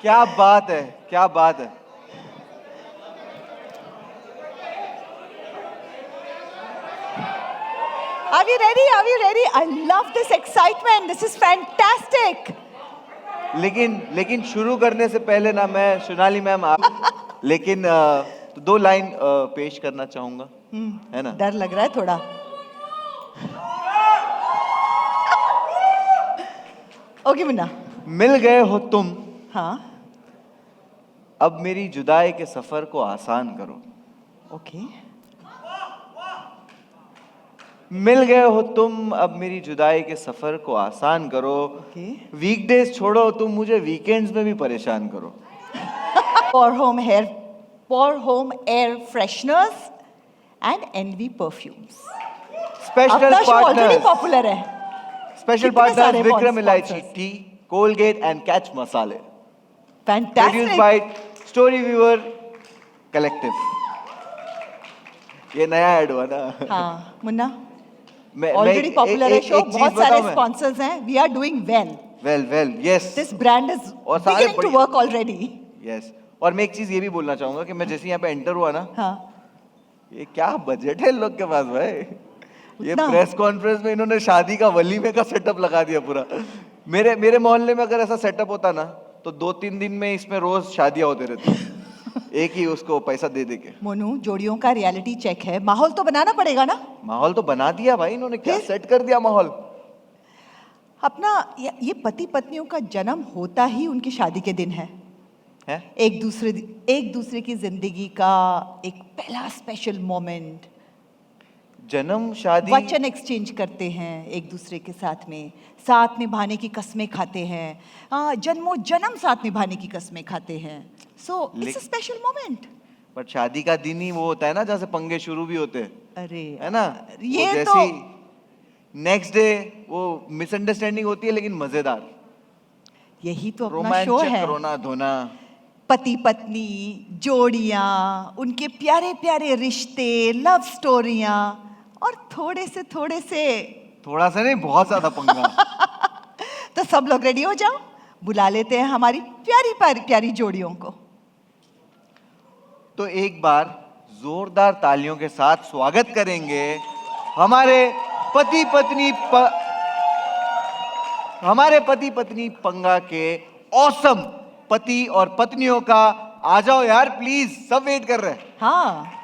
क्या बात है, क्या बात है। Are we ready? Are we ready? I love this excitement. This is fantastic. लेकिन शुरू करने से पहले ना मैं सोनाली मैम आप लेकिन तो 2 लाइन पेश करना चाहूंगा, है ना? डर लग रहा है थोड़ा। ओके मुन्ना। मिल गए हो तुम, हाँ। अब मेरी जुदाई के सफर को आसान करो। ओके। मिल गए हो तुम, अब मेरी जुदाई के सफर को आसान करो। ओके। वीकडेज छोड़ो, तुम मुझे वीकेंड्स में भी परेशान करो। For home air fresheners and NV perfumes. Special already partner, popular है। स्पेशल कितने पार्टनर सारे विक्रम इलायची sponsors? T, Colgate and catch मसाले। Fantastic. Produced by Story Viewer Collective। ये नया ऐड हुआ ना? हाँ मुन्ना। मैं ऑलरेडी पॉपुलर है शो, एक चीज बहुत सारे बताऊं मैं? स्पॉन्सर्स हैं। We are doing well. Well yes this brand is और सारे beginning to work already. Yes. और मैं एक चीज ये भी बोलना चाहूंगा कि मैं जैसे यहाँ पे एंटर हुआ ना, हाँ। ये क्या बजट है इन लोग के पास भाई। ये उतना? प्रेस कॉन्फ्रेंस में इन्होंने शादी का वलीमे का सेटअप लगा दिया पूरा। मेरे मोहल्ले में अगर ऐसा सेटअप होता ना तो 2-3 दिन में इसमें रोज शादियां होते रहती। एक ही उसको पैसा दे के। मोनू, जोड़ियों का रियलिटी चेक है, माहौल तो बनाना पड़ेगा ना। माहौल तो बना दिया भाई इन्होंने, क्या फिर? सेट कर दिया माहौल। अपना ये पति पत्नियों का जन्म होता ही उनकी शादी के दिन है। एक दूसरे की जिंदगी का एक पहला स्पेशल मोमेंट। जन्म, शादी, वचन एक्सचेंज करते हैं एक दूसरे के साथ निभाने की कस्में खाते हैं, जन्मों जन्म साथ निभाने की कस्में खाते हैं। So it's a special moment. But शादी का दिन ही वो होता है ना जहाँ से पंगे शुरू भी होते हैं, अरे है ना? ये वो तो जैसी नेक्स्ट डे वो मिसअंडरस्टैंडिंग होती है लेकिन मजेदार। यही तो अपना शो है। रोना धोना, पति पत्नी जोड़ियां, उनके प्यारे प्यारे रिश्ते, लव स्टोरियां और थोड़े से थोड़ा सा नहीं, बहुत ज्यादा पंगा। तो सब लोग रेडी हो जाओ, बुला लेते हैं हमारी प्यारी प्यारी जोड़ियों को। तो एक बार जोरदार तालियों के साथ स्वागत करेंगे हमारे पति पत्नी पंगा के ऑसम पति और पत्नियों का। आ जाओ यार प्लीज, सब वेट कर रहे हैं। हाँ।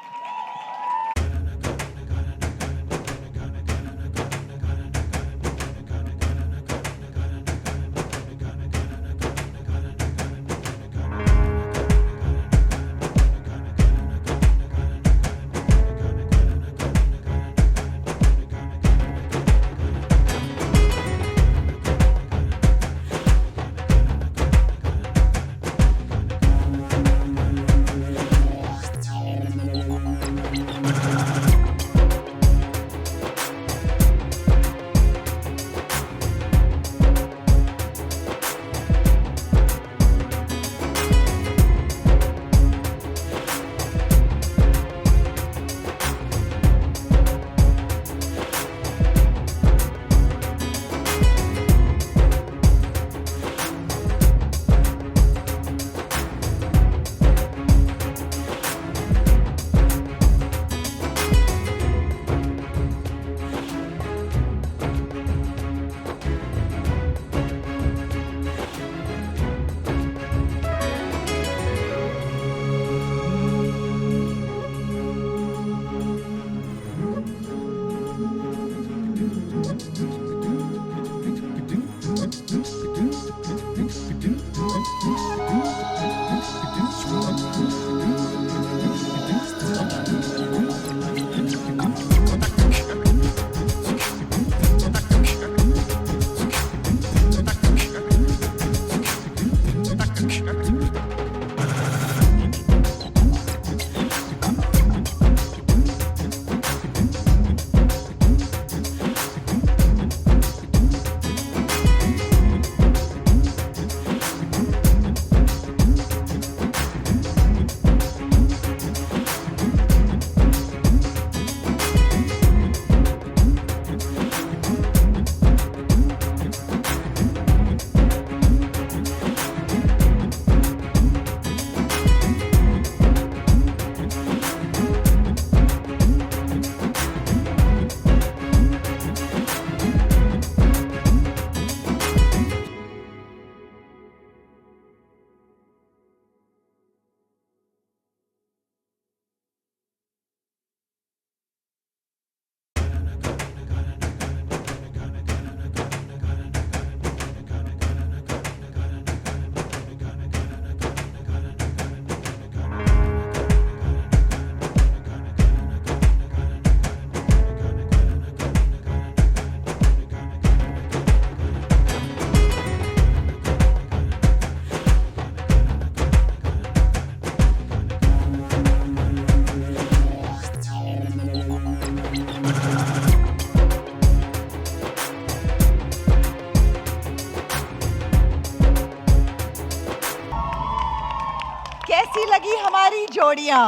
जोड़ियां।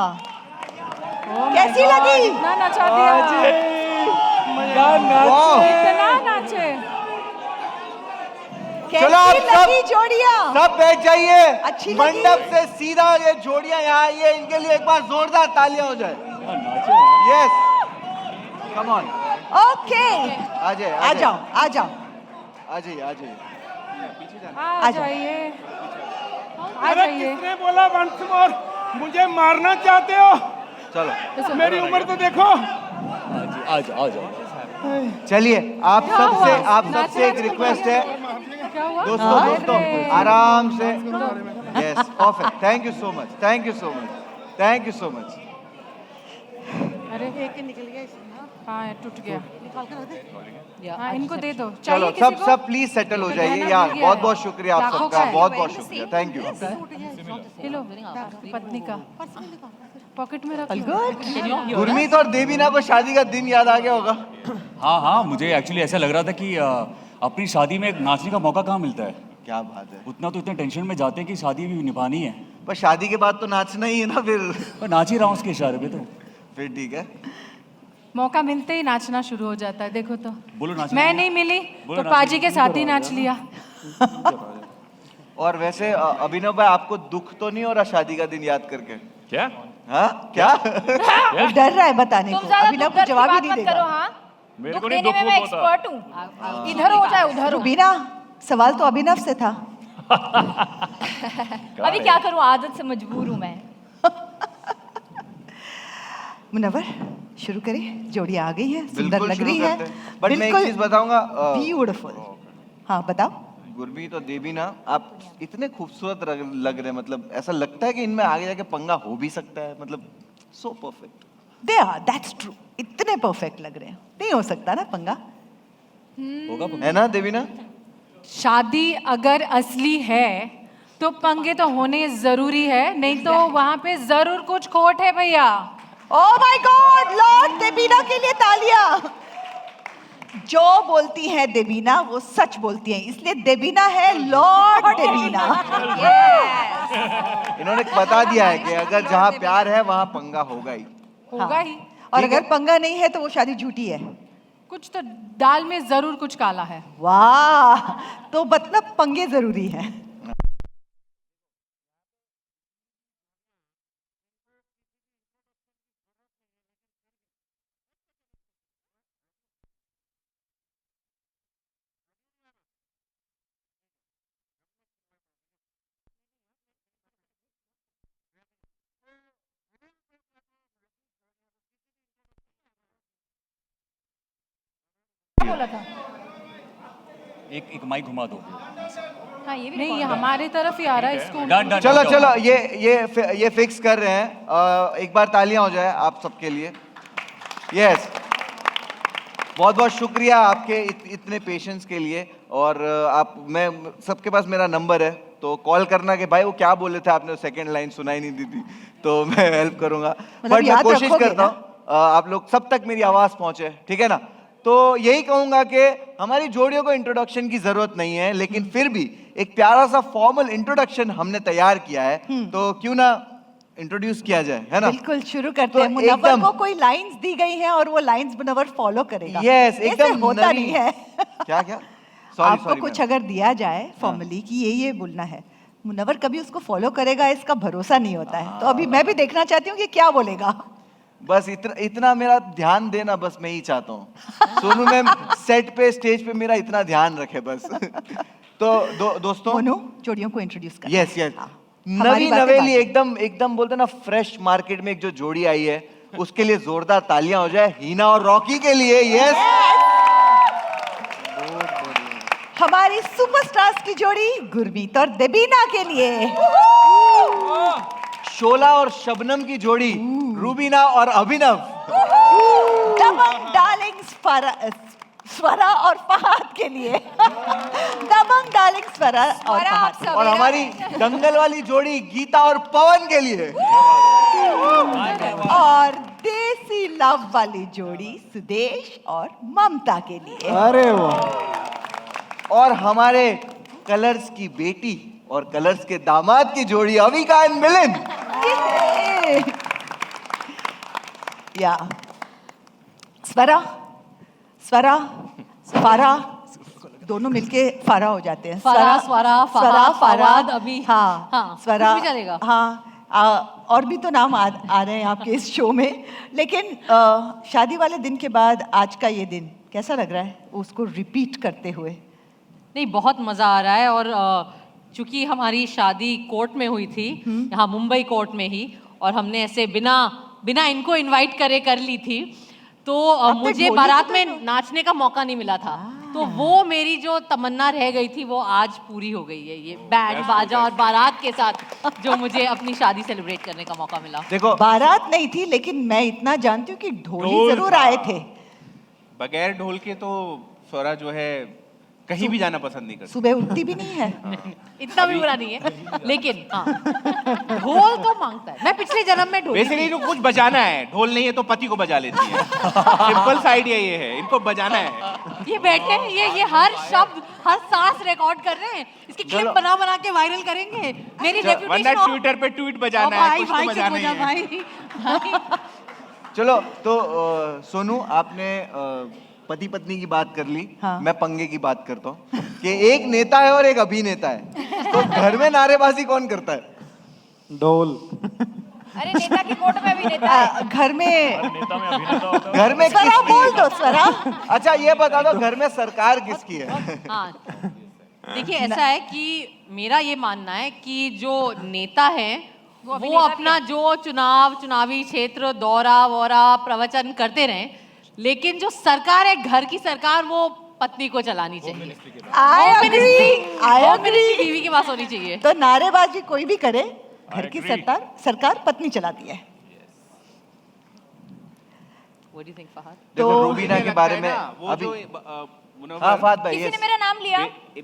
कैसी लगी? इतना नचा दिया, वाह! इतना नाचे। चलो आप कैसी लगी जोड़ियां? सब बैठ जाइए। अच्छी लगी? मंडप से सीधा ये जोड़ियां यहाँ आई है, इनके लिए एक बार जोरदार तालियां हो जाए। यस, कम ऑन, ओके, आ जाए, आ जाओ, आ जाओ, आ जाइए, आ जाइए। आ जाइए, आ अरे जाइए। किसने बोला वंस मोर? मुझे मारना चाहते हो? चलो मेरी उम्र तो देखो। आ जाओ। चलिए, आप क्या सबसे हुआ? आप नाच सबसे एक नाच रिक्वेस्ट के है, क्या हुआ? दोस्तों अरे। दोस्तों आराम से। Yes, perfect, thank you so much, thank you so much, thank you so much. अरे एक निकल गया इसमें। हाँ, टूट गया। हाँ, इनको दे दो। चलो चाहिए सब किसी को? सब प्लीज सेटल हो तो जाइए गहना यार। गिर गया बहुत है। बहुत शुक्रिया आप लाखों सबका, का है। बहुत बहुत शुक्रिया, थैंक यू। ये लो, पत्नी का पॉकेट में रख लो। गुड। गुरमीत और देवीना को शादी का दिन याद आ गया होगा। हाँ, मुझे एक्चुअली ऐसा लग रहा था कि अपनी शादी में एक नाचने का मौका कहाँ मिलता है। क्या बात है। उतना तो इतने टेंशन में जाते हैं कि शादी भी निभानी है, पर शादी के बाद तो नाचना ही है ना फिर। पर नाच ही रहा हूँ उसके इशारे पे तो। फिर ठीक है। मौका मिलते ही नाचना शुरू हो जाता है, देखो तो। बोलो नाच। मैं नहीं मिली बोलो तो नाच। पाजी के साथ ही नाच लिया। और वैसे अभिनव भाई, आपको दुख तो नहीं हो रहा शादी का दिन याद करके? क्या? हाँ क्या? वो डर रहा है बताने तुम को, ज्यादा अभिनव दुख को दर्द की जवाब ही बात नहीं मत करो। देगा। हाँ, मेरे दुख को नहीं देने में दुख मैं होता। एक्सपर्ट हूँ। इधर हो जाए उधर हो। रुबीना, सवाल तो अभिनव से था। अभी क्या करूँ, आदत से मजबूर हूँ मैं। मुनव्वर, शुरू करें? जोड़ियां आ गई है, सुंदर बिल्कुल लग शुरू रही है। करते हैं। बट मैं एक चीज बताऊंगा, ब्यूटीफुल। हाँ बताओ। गुरमीत और देवीना, आप इतने खूबसूरत लग रहे हैं, मतलब ऐसा लगता है कि इनमें आगे जाके पंगा हो भी सकता है, मतलब so perfect. They are, that's true. इतने परफेक्ट लग रहे हैं, नहीं हो सकता ना पंगा। होगा है ना देवीना? शादी अगर असली है तो पंगे तो होने जरूरी है, नहीं तो वहां पे जरूर कुछ खोट है भैया। Oh my God, Lord Devina के लिए तालियां। जो बोलती है देवीना वो सच बोलती है, इसलिए देवीना है लॉर्ड देवीना। इन्होंने बता दिया है कि अगर जहाँ प्यार है वहाँ पंगा होगा ही। होगा ही। और अगर पंगा नहीं है तो वो शादी झूठी है। कुछ तो दाल में जरूर कुछ काला है। वाह, तो मतलब पंगे जरूरी है। क्या बोला था? एक माइक घुमा दो। हाँ, ये भी नहीं, ये रिकॉर्ड है। हमारे तरफ ही आ रहा है इसको। डन चलो चलो, ये फिक्स कर रहे हैं। एक बार तालियां हो जाए आप सबके लिए। यस, बहुत बहुत शुक्रिया आपके इतने पेशेंस के लिए। और मैं सबके पास मेरा नंबर है, तो कॉल करना कि भाई वो क्या बोले थे आपने, सेकंड लाइन सुनाई नहीं दी थी, तो मैं हेल्प करूंगा। मतलब बट मैं याद कोशिश रखोगे करता हूँ आप लोग सब तक मेरी आवाज पहुंचे, ठीक है ना? तो यही कहूंगा कि हमारी जोड़ियों को इंट्रोडक्शन की जरूरत नहीं है, लेकिन फिर भी एक प्यारा सा फॉर्मल इंट्रोडक्शन हमने तैयार किया है, तो क्यों ना इंट्रोड्यूस किया जाए, है ना? बिल्कुल, शुरू करते तो हैं। मुनव्वर एकदम- को कोई लाइंस दी गई हैं और वो लाइंस मुनव्वर फॉलो करेगा। Yes, ऐसे एकदम होता नवीन। नहीं है। क्या क्या? सॉरी आपको सॉरी कुछ अगर दिया जाए फॉर्मली कि ये बोलना है, मुनव्वर कभी उसको फॉलो करेगा इसका भरोसा नहीं होता है। तो अभी मैं भी देखना चाहती हूँ कि क्या बोलेगा। बस इतना मेरा ध्यान देना, बस मैं ही चाहता हूँ सोनू मैम सेट पे स्टेज पे मेरा इतना ध्यान रखे बस। तो दोस्तों, मोनू, जोड़ियों को इंट्रोड्यूस कर। यस यस, हाँ, नवी हमारी बातें नवेली, बातें। एकदम बोलते ना फ्रेश मार्केट में एक जो जोड़ी आई है, उसके लिए जोरदार तालियां हो जाए हीना और रॉकी के लिए। यस, हमारी सुपरस्टार्स की जोड़ी गुरमीत और देबीना के लिए। शोला और शबनम की जोड़ी रूबीना और अभिनव। दबंग डार्लिंग्स स्वरा और फहद के लिए। दबंग डार्लिंग स्वरा और फहद। और हमारी दंगल वाली जोड़ी गीता और पवन के लिए। और देसी लव वाली जोड़ी सुदेश और ममता के लिए। अरे वाह। और हमारे कलर्स की बेटी और कलर्स के दामाद की जोड़ी अविका एंड मिलिंद। या स्वरा स्वरा फारा दोनों मिलके फारा हो जाते हैं। फरा, स्वरा, फहा, फवाद, अभी। हाँ हाँ, स्वरा कुछ भी चलेगा। हाँ और भी तो नाम आ रहे हैं आपके इस शो में, लेकिन शादी वाले दिन के बाद आज का ये दिन कैसा लग रहा है उसको रिपीट करते हुए? नहीं, बहुत मज़ा आ रहा है। और चूंकि हमारी शादी कोर्ट में हुई थी, यहाँ मुंबई कोर्ट में ही, और हमने ऐसे बिना इनको इनवाइट करे कर ली थी, तो मुझे बारात में नाचने का मौका नहीं मिला था। तो वो मेरी जो तमन्ना रह गई थी वो आज पूरी हो गई है, ये बैंड बाजा और बारात के साथ जो मुझे अपनी शादी सेलिब्रेट करने का मौका मिला। देखो बारात नहीं थी, लेकिन मैं इतना जानती हूँ कि ढोली ढोल जरूर था। आए थे। बगैर ढोल के तो स्वरा जो है कहीं भी जाना पसंद नहीं करती। सुबह उठती भी नहीं है। इतना भी बुरा नहीं है, लेकिन हाँ, ढोल तो मांगता है। मैं पिछले जन्म में ढोल बेसिकली इनको कुछ बजाना है, ढोल नहीं है तो पति को बजा लेती है। सिंपल सा आइडिया ये है, इनको बजाना है। ये बैठे हैं, ये हर शब्द हर सांस रिकॉर्ड कर रहे हैं, इसकी क्लिप बना के वायरल करेंगे। मेरी वरना रेपुटेशन ट्विटर पे ट्वीट बजाना है, कुछ तो बजाना ही है। भाई चलो तो सोनू आपने पति पत्नी की बात कर ली। हाँ। मैं पंगे की बात करता हूँ कि एक नेता है और एक अभिनेता है, तो घर में नारेबाजी कौन करता है? ढोल। अरे नेता की कोर्ट में भी नेता है। घर में घर में स्वरा किसकी बोल है? दो स्वरा। अच्छा ये बता दो घर में सरकार किसकी है? हाँ, देखिए ऐसा है कि मेरा ये मानना है कि जो नेता है वो अपना जो चुनावी क्षेत्र दौरा वोरा प्रवचन करते रहें, लेकिन जो सरकार है, घर की सरकार, वो पत्नी को चलानी चाहिए। I वो agree, मिनिस्ट्री I agree। बीवी के पास होनी चाहिए। तो नारेबाजी कोई भी करे, घर की सरकार पत्नी चलाती है। What do you think, Fahad? देखो तो- रूबीना के मुझे बारे लगता में है ना, वो अभी जो मुनव्वर- हाँ फात भाई किसी yes। ने मेरा नाम लिया।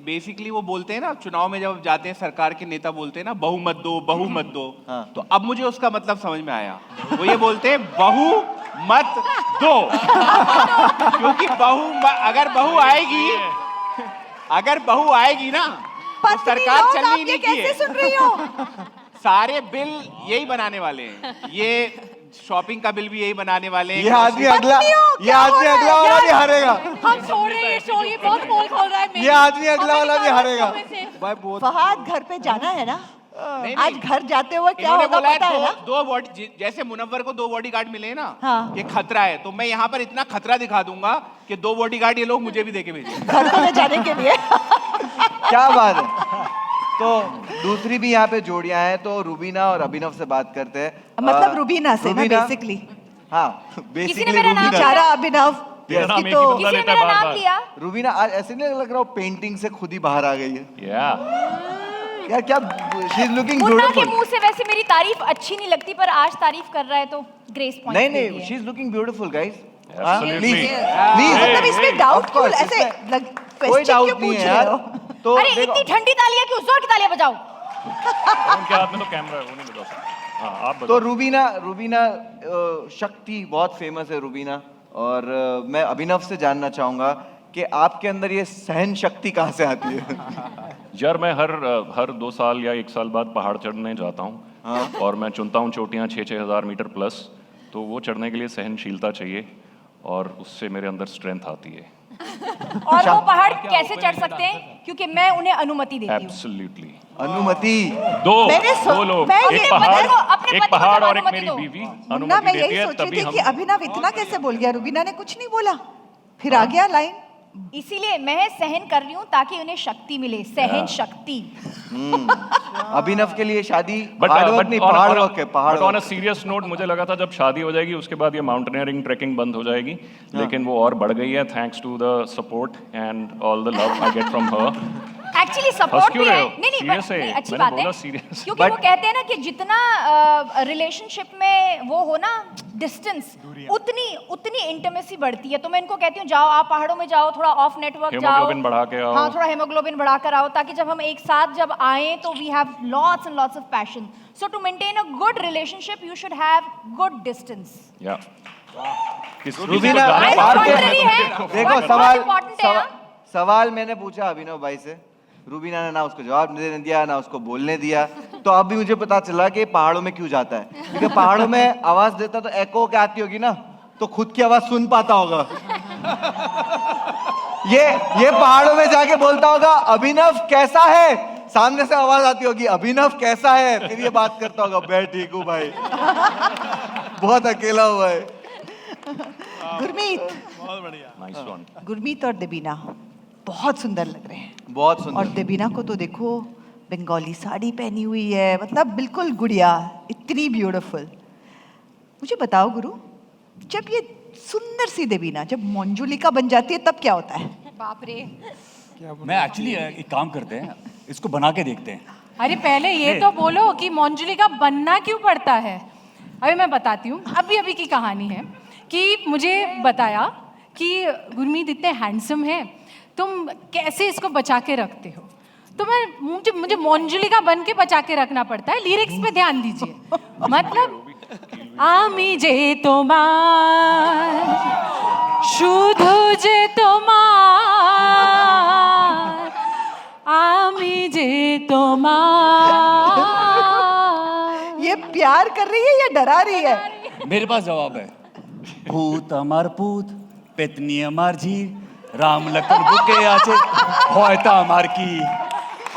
बेसिकली वो बोलते हैं ना, चुनाव में जब जाते हैं सरकार के नेता बोलते हैं ना, बहू मत दो, बहू मत दो। हाँ। तो अब मुझे उसका मतलब समझ में आया। वो ये बोलते हैं बहू मत दो। क्योंकि अगर बहू आएगी ना तो पत्नी सरकार लोग चलनी आप नहीं ये की कैसे है। सुन रही हो? सारे बिल यही बनाने वाले हैं, ये शॉपिंग का बिल भी यही बनाने वाले हैं। ये आदमी अगला वाला भी हारेगा। हम छोड़ रहे हैं ये शो, ये बहुत पोल खोल रहा है। ये आदमी अगला वाला भी हारेगा। भाई बहुत फहाद घर पे जाना है ना? नहीं, आज घर जाते हुए क्या इन्होंने होगा बोला पता है ना? दो बॉडी, जैसे मुनव्वर को 2 बॉडीगार्ड मिले हैं ना, हाँ। ये खतरा है, तो मैं यहाँ पर इतना खतरा दिखा दूंगा कि 2 बॉडीगार्ड ये लोग मुझे भी देके भेजेंगे। घर को ले जाने के लिए। क्या बात है। तो दूसरी भी यहाँ पे जोड़ियां हैं, तो रूबीना और अभिनव से बात करते हैं। मतलब रूबीना से ना बेसिकली। हाँ किसी बेसिकली ने मेरा नाम रूबीना। बेचारा अभिनव तेरा नाम इसकी एक ही तो बंदा किसी ने लेता है मेरा नाम बार-बार। लिया। रूबीना आज ऐसे नहीं लग रहा हो पेंटिंग से खुद ही बाहर आ गई है Yeah. यार? क्या शी इज लुकिंग मुन्ना के ब्यूटीफुल। मुंह से वैसे मेरी तारीफ अच्छी नहीं लगती, पर आज तारीफ कर रहा है तो ग्रेस पॉइंट नहीं नहीं she is looking beautiful guys. Absolutely. Please मतलब इसमें डाउट क्यों ऐसे कोई क्वेश्चन डाउट क्यों नहीं पूछ है रहे यार। हो? तो अरे देखो, इतनी ठंडी तालियां क्यों? जोर की तालियां बजाओ। उनके हाथ में तो कैमरा है, वो नहीं बता सकते। हाँ, आप तो बताओ। रूबीना शक्ति बहुत फेमस है रूबीना, और मैं अभिनव से जानना चाहूंगा कि आपके अंदर ये सहन शक्ति कहाँ से आती है? यार मैं हर 2 साल या 1 साल बाद पहाड़ चढ़ने जाता हूँ, और मैं चुनता हूँ चोटियाँ 6-6 हज़ार मीटर प्लस। तो वो चढ़ने के लिए सहनशीलता चाहिए, और उससे मेरे अंदर स्ट्रेंथ आती है। और वो पहाड़ कैसे चढ़ सकते हैं? क्योंकि मैं उन्हें अनुमति देती हूँ। एब्सोल्युटली। अनुमति। मैंने 2 लोग, मैं एक ये पहाड़, अपने एक पति को पहाड़ जब और एक अनुमति मेरी दो। बीवी मुन्ना अनुमति मैं देती यही है, सोच रही तभी थी हम। कि अभिनव इतना कैसे बोल गया? रूबीना ने कुछ नहीं बोला, फिर आ गया लाइन। इसीलिए मैं सहन कर रही हूँ ताकि उन्हें शक्ति मिले, सहन शक्ति। अभिनव के लिए शादी बट हार्ड वर्क नहीं, पहाड़ वर्क है। पहाड़ on a work. Serious note, मुझे लगा था जब शादी हो जाएगी उसके बाद ये माउंटेनियरिंग ट्रैकिंग बंद हो जाएगी, लेकिन वो और बढ़ गई है, thanks to the support and all the love I get from her. Actually हंस सपोर्ट क्यों भी रहे है। हो? नहीं नहीं Serious है, नहीं, अच्छी मैंने बात बोला है। serious। क्योंकि वो कहते हैं ना कि जितना रिलेशनशिप में वो हो ना डिस्टेंस, उतनी इंटीमेसी बढ़ती है। तो मैं इनको कहती हूँ जाओ, आप पहाड़ों में जाओ, थोड़ा ऑफ नेटवर्क जाओ, हेमोग्लोबिन बढ़ा के आओ। हाँ थोड़ा हेमोग्लोबिन बढ़ा कर आओ, ताकि जब हम एक साथ जब आए तो we have lots and lots of passion. So to maintain a good relationship you should have good distance. या रूबीना, Contrary है। देखो बहुत सवाल important है, सवाल मैंने पूछा अभिनव भाई से रूबीना ने ना उसको जवाब देने दिया ना उसको बोलने दिया। तो अब भी मुझे पता चला कि पहाड़ों में क्यों जाता है, क्योंकि पहाड़ों में आवाज देता तो एको क्या आती होगी ना, तो खुद की आवाज सुन पाता होगा। ये पहाड़ों में जाके बोलता होगा अभिनव कैसा है, सामने से आवाज आती होगी अभिनव कैसा है, फिर ये बात करता होगा मैं ठीक हूँ भाई। बहुत अकेला हुआ है। Gurmeet, nice one. गुरमीत और देबीना बहुत सुंदर लग रहे हैं। बहुत और सुंदर। देबीना को तो देखो, बंगाली साड़ी पहनी हुई है, मतलब बिल्कुल गुड़िया, इतनी ब्यूटीफुल। मुझे बताओ गुरु, जब ये सुंदर सी देबीना जब मंजुलिका बन जाती है तब क्या होता है? बाप रे। मैं एक्चुअली एक काम करते हैं, इसको बना के देखते हैं। अरे पहले ये तो बोलो कि मंजुलिका बनना क्यों पड़ता है। अभी मैं बताती हूँ, अभी अभी की कहानी है कि मुझे बताया कि गुरमीत इतने हैंडसम है, तुम कैसे इसको बचा के रखते हो। तो मुझे मंजुलिका बन के बचा के रखना पड़ता है। लिरिक्स पे ध्यान दीजिए, मतलब आमी जे তোমার শুধু যে তোমার আমি যে তোমার। ये प्यार कर रही है या डरा रही है? मेरे पास जवाब है। भूत अमर पूत पेतनी अमर जी राम लखन बुके आचे होता अमर की।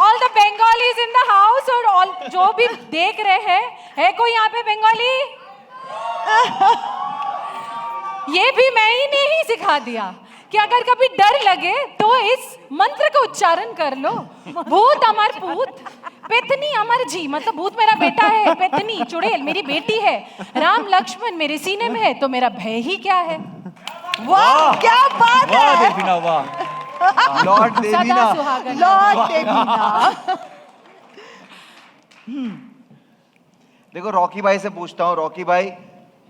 All the Bengalis in the house और ऑल जो भी देख रहे हैं, है कोई यहाँ पे बंगाली? ये भी मैं ही ने ही सिखा दिया कि अगर कभी डर लगे तो इस मंत्र का उच्चारण कर लो। भूत अमर पूत पेतनी अमर जी, मतलब भूत मेरा बेटा है, पेतनी चुड़ैल मेरी बेटी है, राम लक्ष्मण मेरे सीने में है, तो मेरा भय ही क्या है। वाह क्या बात वाह है, देबीना वाह। लॉर्ड सदा देवीना। सुहागन। लॉर्ड देबीना। देखो रॉकी भाई से पूछता हूँ, रॉकी भाई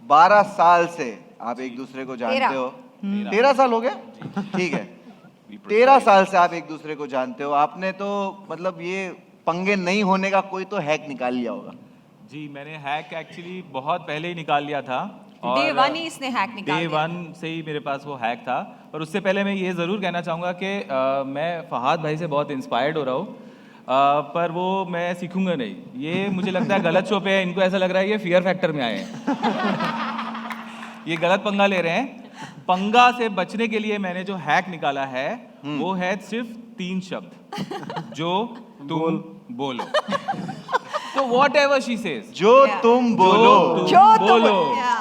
12 साल से आप एक दूसरे को जानते हो। 13 साल हो गए, ठीक है। 13 साल से आप एक दूसरे को जानते हो, आपने तो मतलब ये पंगे नहीं होने का कोई तो हैक निकाल लिया होगा। जी मैंने हैक एक्चुअली बहुत पहले ही निकाल लिया था। डे वन ही इसने हैक निकाल डे दिया। वन से ही मेरे पास वो हैक था। पर उससे पहले मैं ये ज़रूर कहना चाहूँगा कि मैं फहाद भाई से बहुत इंस्पायर्ड हो रहा हूँ, पर वो मैं सीखूंगा नहीं। ये मुझे लगता है गलत शो पे है, इनको ऐसा लग रहा है ये फियर फैक्टर में आए हैं। ये गलत पंगा ले रहे हैं। पंगा से बचने के लिए मैंने जो हैक निकाला है वो है सिर्फ 3 शब्द, जो तुम बोलो। तो वॉट एवर शी सेज, जो तुम बोलो। जो बोलो।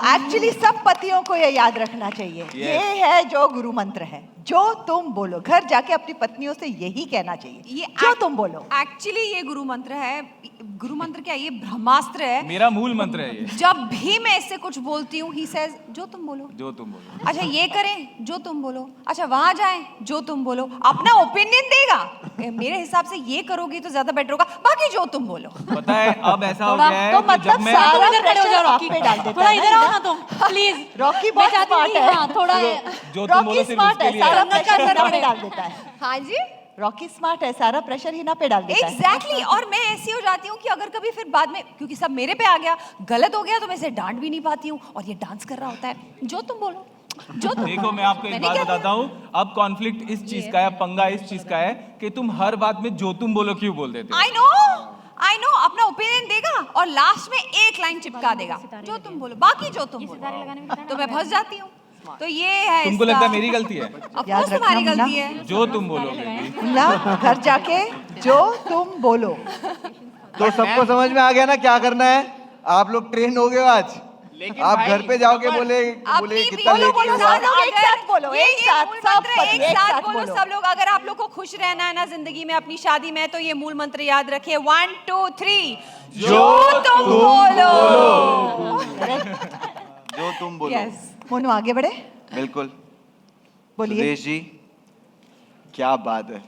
एक्चुअली सब पतियों को ये याद रखना चाहिए। ये है जो गुरु मंत्र है, जो तुम बोलो। घर जाके अपनी पत्नियों से यही कहना चाहिए, ये जो तुम बोलो। एक्चुअली ये गुरु मंत्र है। गुरु मंत्र क्या, ये ब्रह्मास्त्र है। मेरा मूल मंत्र है ये। जब भी मैं इससे कुछ बोलती हूँ, ही सेज जो तुम बोलो। जो तुम बोलो। अच्छा ये करें, जो तुम बोलो। अच्छा वहां जाएं, जो तुम बोलो। अपना ओपिनियन देगा, मेरे हिसाब से ये करोगी तो ज्यादा बेटर होगा, बाकी जो तुम बोलो। पता है अब ऐसा हो गया है तो कि मतलब जब मैं सारा इधर खड़े हो जाओ, प्रेशर आप रॉकी। पे डाल देता थोड़ा है इधर आओ ना तुम, प्लीज। रॉकी मैं बहुत चाहती हूँ स्मार्ट कि है। हाँ, थोड़ा जो तुम रॉकी बोलो सिर्फ स्मार्ट उसके है, लिए सारा है। प्रेशर हिना पे डाल देता है। हाँ जी रॉकी स्मार्ट है, सारा प्रेशर हिना पे डाल देता है। एग्जैक्टली और मैं ऐसी हो जाती हूँ कि अगर कभी फिर बाद में, क्योंकि सब मेरे पे आ गया, गलत हो गया, तो मैं इसे डांट भी नहीं पाती हूँ। और ये डांस कर रहा होता है, जो तुम बोलो, जो तुम देखो बोलो। मैं आपको एक मैंने बात क्या बताता हूँ, अब कॉन्फ्लिक्ट इस चीज का है, पंगा इस चीज का है कि तुम हर बात में जो तुम बोलो क्यों बोल देते हो। आई नो अपना ओपिनियन देगा और लास्ट में एक लाइन चिपका देगा, जो तुम बोलो, बाकी जो तुम बोलो। तो मैं फंस जाती हूँ। तो ये है तुमको इसका- लगता है मेरी गलती है? Of याद course तुम्हारी रखना गलती है। जो तुम बोलोगे। ना घर जाके जो तुम बोलो। तो सबको समझ में आ गया ना क्या करना है? आप लोग ट्रेन हो गए हो आज। लेकिन आप भाई, घर पे जाओगे पर- बोले अपनी कितना बोलो, लेट बोलो, हुआ। सब लोग एक साथ बोलो, ये एक साथ, मूल सब मंत्र पति, एक एक साथ साथ बोलो बोलो। सब लोग। अगर आप लोग को खुश रहना है ना जिंदगी में, अपनी शादी में, तो ये मूल मंत्र याद रखिए। 1 2 3 जो तुम बोलो। जो तुम बोलो। यस मोनू आगे बढ़े, बिल्कुल। बोलिए। सुदेश जी क्या बात है,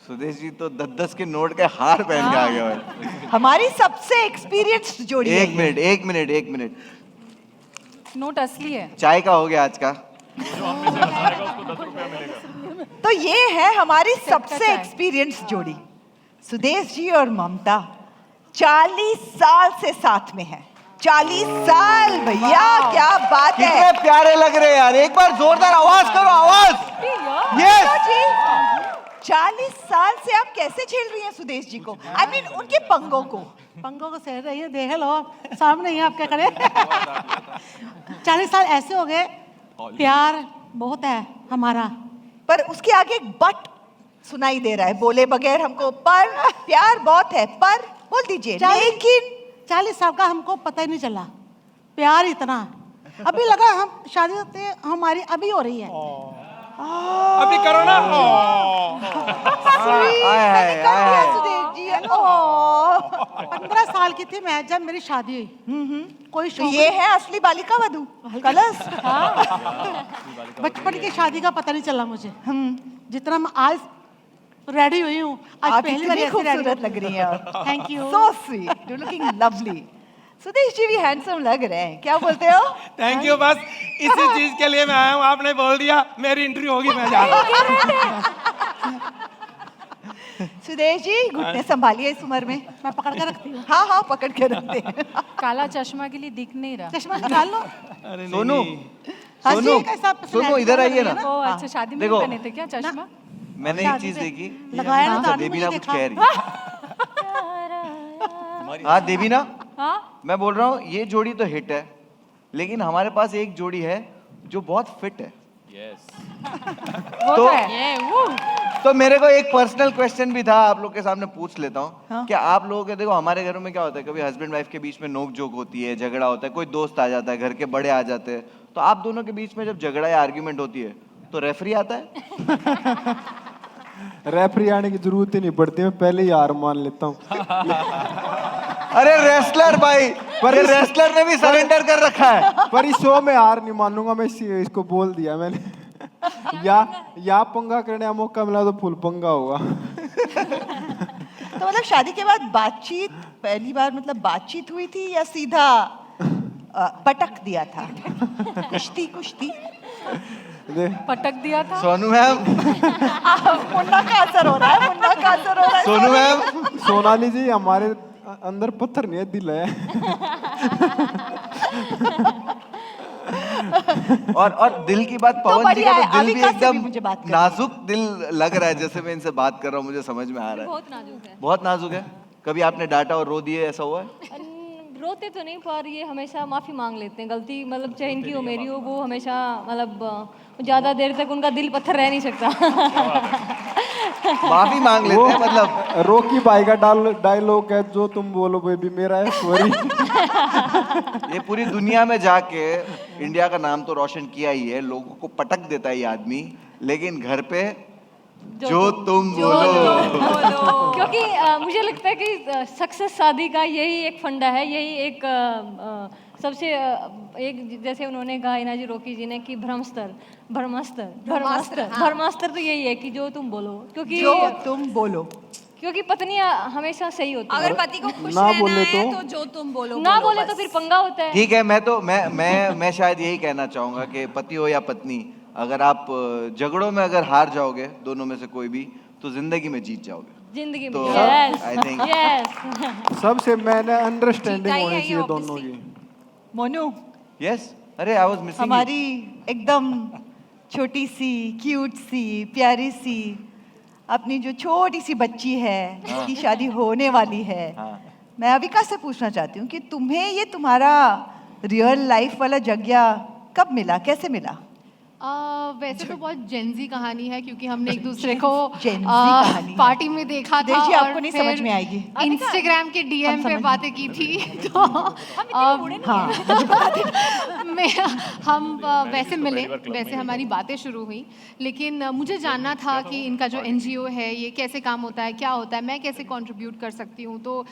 सुदेश जी तो 10-10 के नोट के हार पहन के आ गए भाई। हमारी सबसे एक्सपीरियंस्ड जोड़ी है एक ये। मिनट एक मिनट एक मिनट, नोट असली है। चाय का हो गया आज का। तो ये है हमारी का सबसे चाय। एक्सपीरियंस्ड जोड़ी, सुदेश जी और ममता। 40 साल से साथ में है। 40 साल भैया, क्या बात है। कितने प्यारे लग रहे हैं यार, एक बार जोरदार आवाज करो, आवाज। यस 40 40 साल से आप कैसे झेल रही हैं सुदेश जी को? I mean, उनके पंगों को। पंगों को सह रही है, देख लो सामने ही आपके खड़े 40 साल ऐसे हो गए, प्यार बहुत है हमारा, पर उसके आगे एक बट सुनाई दे रहा है, बोले बगैर हमको। पर प्यार बहुत है, पर बोल दीजिए। लेकिन 40 साल का हमको पता ही नहीं चला, प्यार इतना। अभी लगा हम शादी होते हमारी अभी हो रही है। अभी करो ना। सुदेश जी, 15 साल की थी मैं जब मेरी शादी हुई। कोई तो शौक ये है असली बालिका वधू कलश। बचपन की शादी का पता नहीं चला मुझे। जितना मैं आज रेडी हुई हूँ, आज आप पहली बार इतनी ऐसे ready खूबसूरत हुई। लग रही हैं। Thank you. So sweet, you looking lovely. Sudesh ji भी हैंडसम लग रहे हैं, क्या बोलते हो? थैंक यू, बस इसी चीज के लिए मैं आया हूँ। आपने बोल दिया मेरी एंट्री होगी, मैं जा रहा हूँ। सुदेश जी घुटने संभालिए इस उम्र में। मैं पकड़ के रखती हूँ। हाँ हाँ, पकड़ के रखते हैं। काला चश्मा के लिए दिख नहीं रहा। चश्मा निकाल लो। सोनू हंसी सोनू का हिसाब से सोनू इधर आइए ना। ओ अच्छा, शादी में देखो। पहने थे क्या चश्मा? मैंने एक चीज देखी। लगाया ना, अच्छा, दादी देवीना मुझे कुछ देखा। कह रही है। हाँ देवीना, हाँ मैं बोल रहा हूँ ये जोड़ी तो हिट है, लेकिन हमारे पास एक जोड़ी है जो बहुत फिट है। वो तो- तो है। तो मेरे को एक पर्सनल क्वेश्चन भी था, आप लोग के सामने पूछ लेता हूँ। हाँ। कि आप लोगों के, देखो हमारे घरों में क्या होता है, कभी हस्बैंड वाइफ के बीच में नोक जोक होती है, झगड़ा होता है, कोई दोस्त आ जाता है, घर के बड़े आ जाते हैं, तो आप दोनों के बीच में जब झगड़ा या आर्ग्यूमेंट होती है तो रेफरी आता है? रेफरी आने की जरूरत ही नहीं पड़ती, मैं पहले ही हार मान लेता हूँ। अरे रेसलर भाई, पर रेसलर ने भी सरेंडर कर रखा है। पर इस शो में हार नहीं मानूंगा मैं, इसको बोल दिया मैंने। या पंगा करने का मौका मिला तो फुल पंगा होगा। तो मतलब शादी के बाद बातचीत पहली बार मतलब बातचीत हुई थी या सीधा पटक दिया था? कुश्ती कुश्ती पटक दिया था। सोनू मैम, मुन्ना का असर हो रहा है, मुन्ना का असर हो रहा है। सोनू मैम, सोनाली जी हमारे अंदर पत्थर नहीं है, दिल है। और दिल की बात, पवन जी बढ़िया का है, तो दिल भी अविका से भी एकदम मुझे बात करनी है। नाजुक दिल लग रहा है, जैसे मैं इनसे बात कर रहा हूँ मुझे समझ में आ रहा है। बहुत नाजुक है। बहुत नाजुक है। कभी आपने डांटा और रो दिए, ऐसा हुआ है? रोते तो नहीं, पर ये हमेशा माफ़ी मांग लेते हैं। गलती मतलब चाहे इनकी हो मेरी हो, वो हमेशा मतलब ज़्यादा देर तक उनका दिल पत्थर रह नहीं सकता। माफी मांग लेते हैं मतलब। रोकी भाई का डायलॉग है, जो तुम बोलो बेबी मेरा है, सॉरी। ये पूरी दुनिया में जाके इंडिया का नाम तो रोशन किया ही है, लोगों को पटक देता है ये आदमी, लेकिन घर पे जो तुम बोलो। क्योंकि मुझे लगता है कि सक्सेस शादी का यही एक फंडा है, यही एक सबसे एक, जैसे उन्होंने कहा इना जी रोकी जी ने कि भ्रमास्त्र तो यही है कि जो तुम बोलो, क्योंकि जो तुम बोलो, क्योंकि पत्नियां हमेशा सही होती है। अगर पति को खुश ना रहना बोले है तो? तो जो तुम बोलो ना बोलो बोले तो बस। फिर पंगा होता है। ठीक है, मैं शायद यही कहना चाहूंगा कि पति हो या पत्नी, अगर आप झगड़ों में अगर हार जाओगे दोनों में से कोई भी, तो जिंदगी में जीत जाओगे। जिंदगी में तो यस आई थिंक यस सबसे मैंने अंडरस्टैंडिंग जीता ही होनी है चाहिए ये दोनों की। मोनू यस। अरे आई वाज मिसिंग। हमारी एकदम छोटी सी क्यूट सी प्यारी सी अपनी जो छोटी सी बच्ची है जिसकी शादी होने वाली है, मैं अविका से पूछना चाहती हूँ कि तुम्हें ये तुम्हारा रियल लाइफ वाला जगह कब मिला, कैसे मिला? वैसे तो बहुत जेंजी कहानी है, क्योंकि हमने एक दूसरे को जेंजी कहानी है। पार्टी में देखा था देखिए, और आपको नहीं फिर समझ में आएगी। इंस्टाग्राम के डीएम पे समझ बातें की थी। तो हम वैसे मिले, वैसे हमारी बातें शुरू हुई, लेकिन मुझे जानना था कि इनका जो एनजीओ है ये कैसे काम होता है, क्या होता है, मैं कैसे कंट्रीब्यूट कर सकती हूँ। तो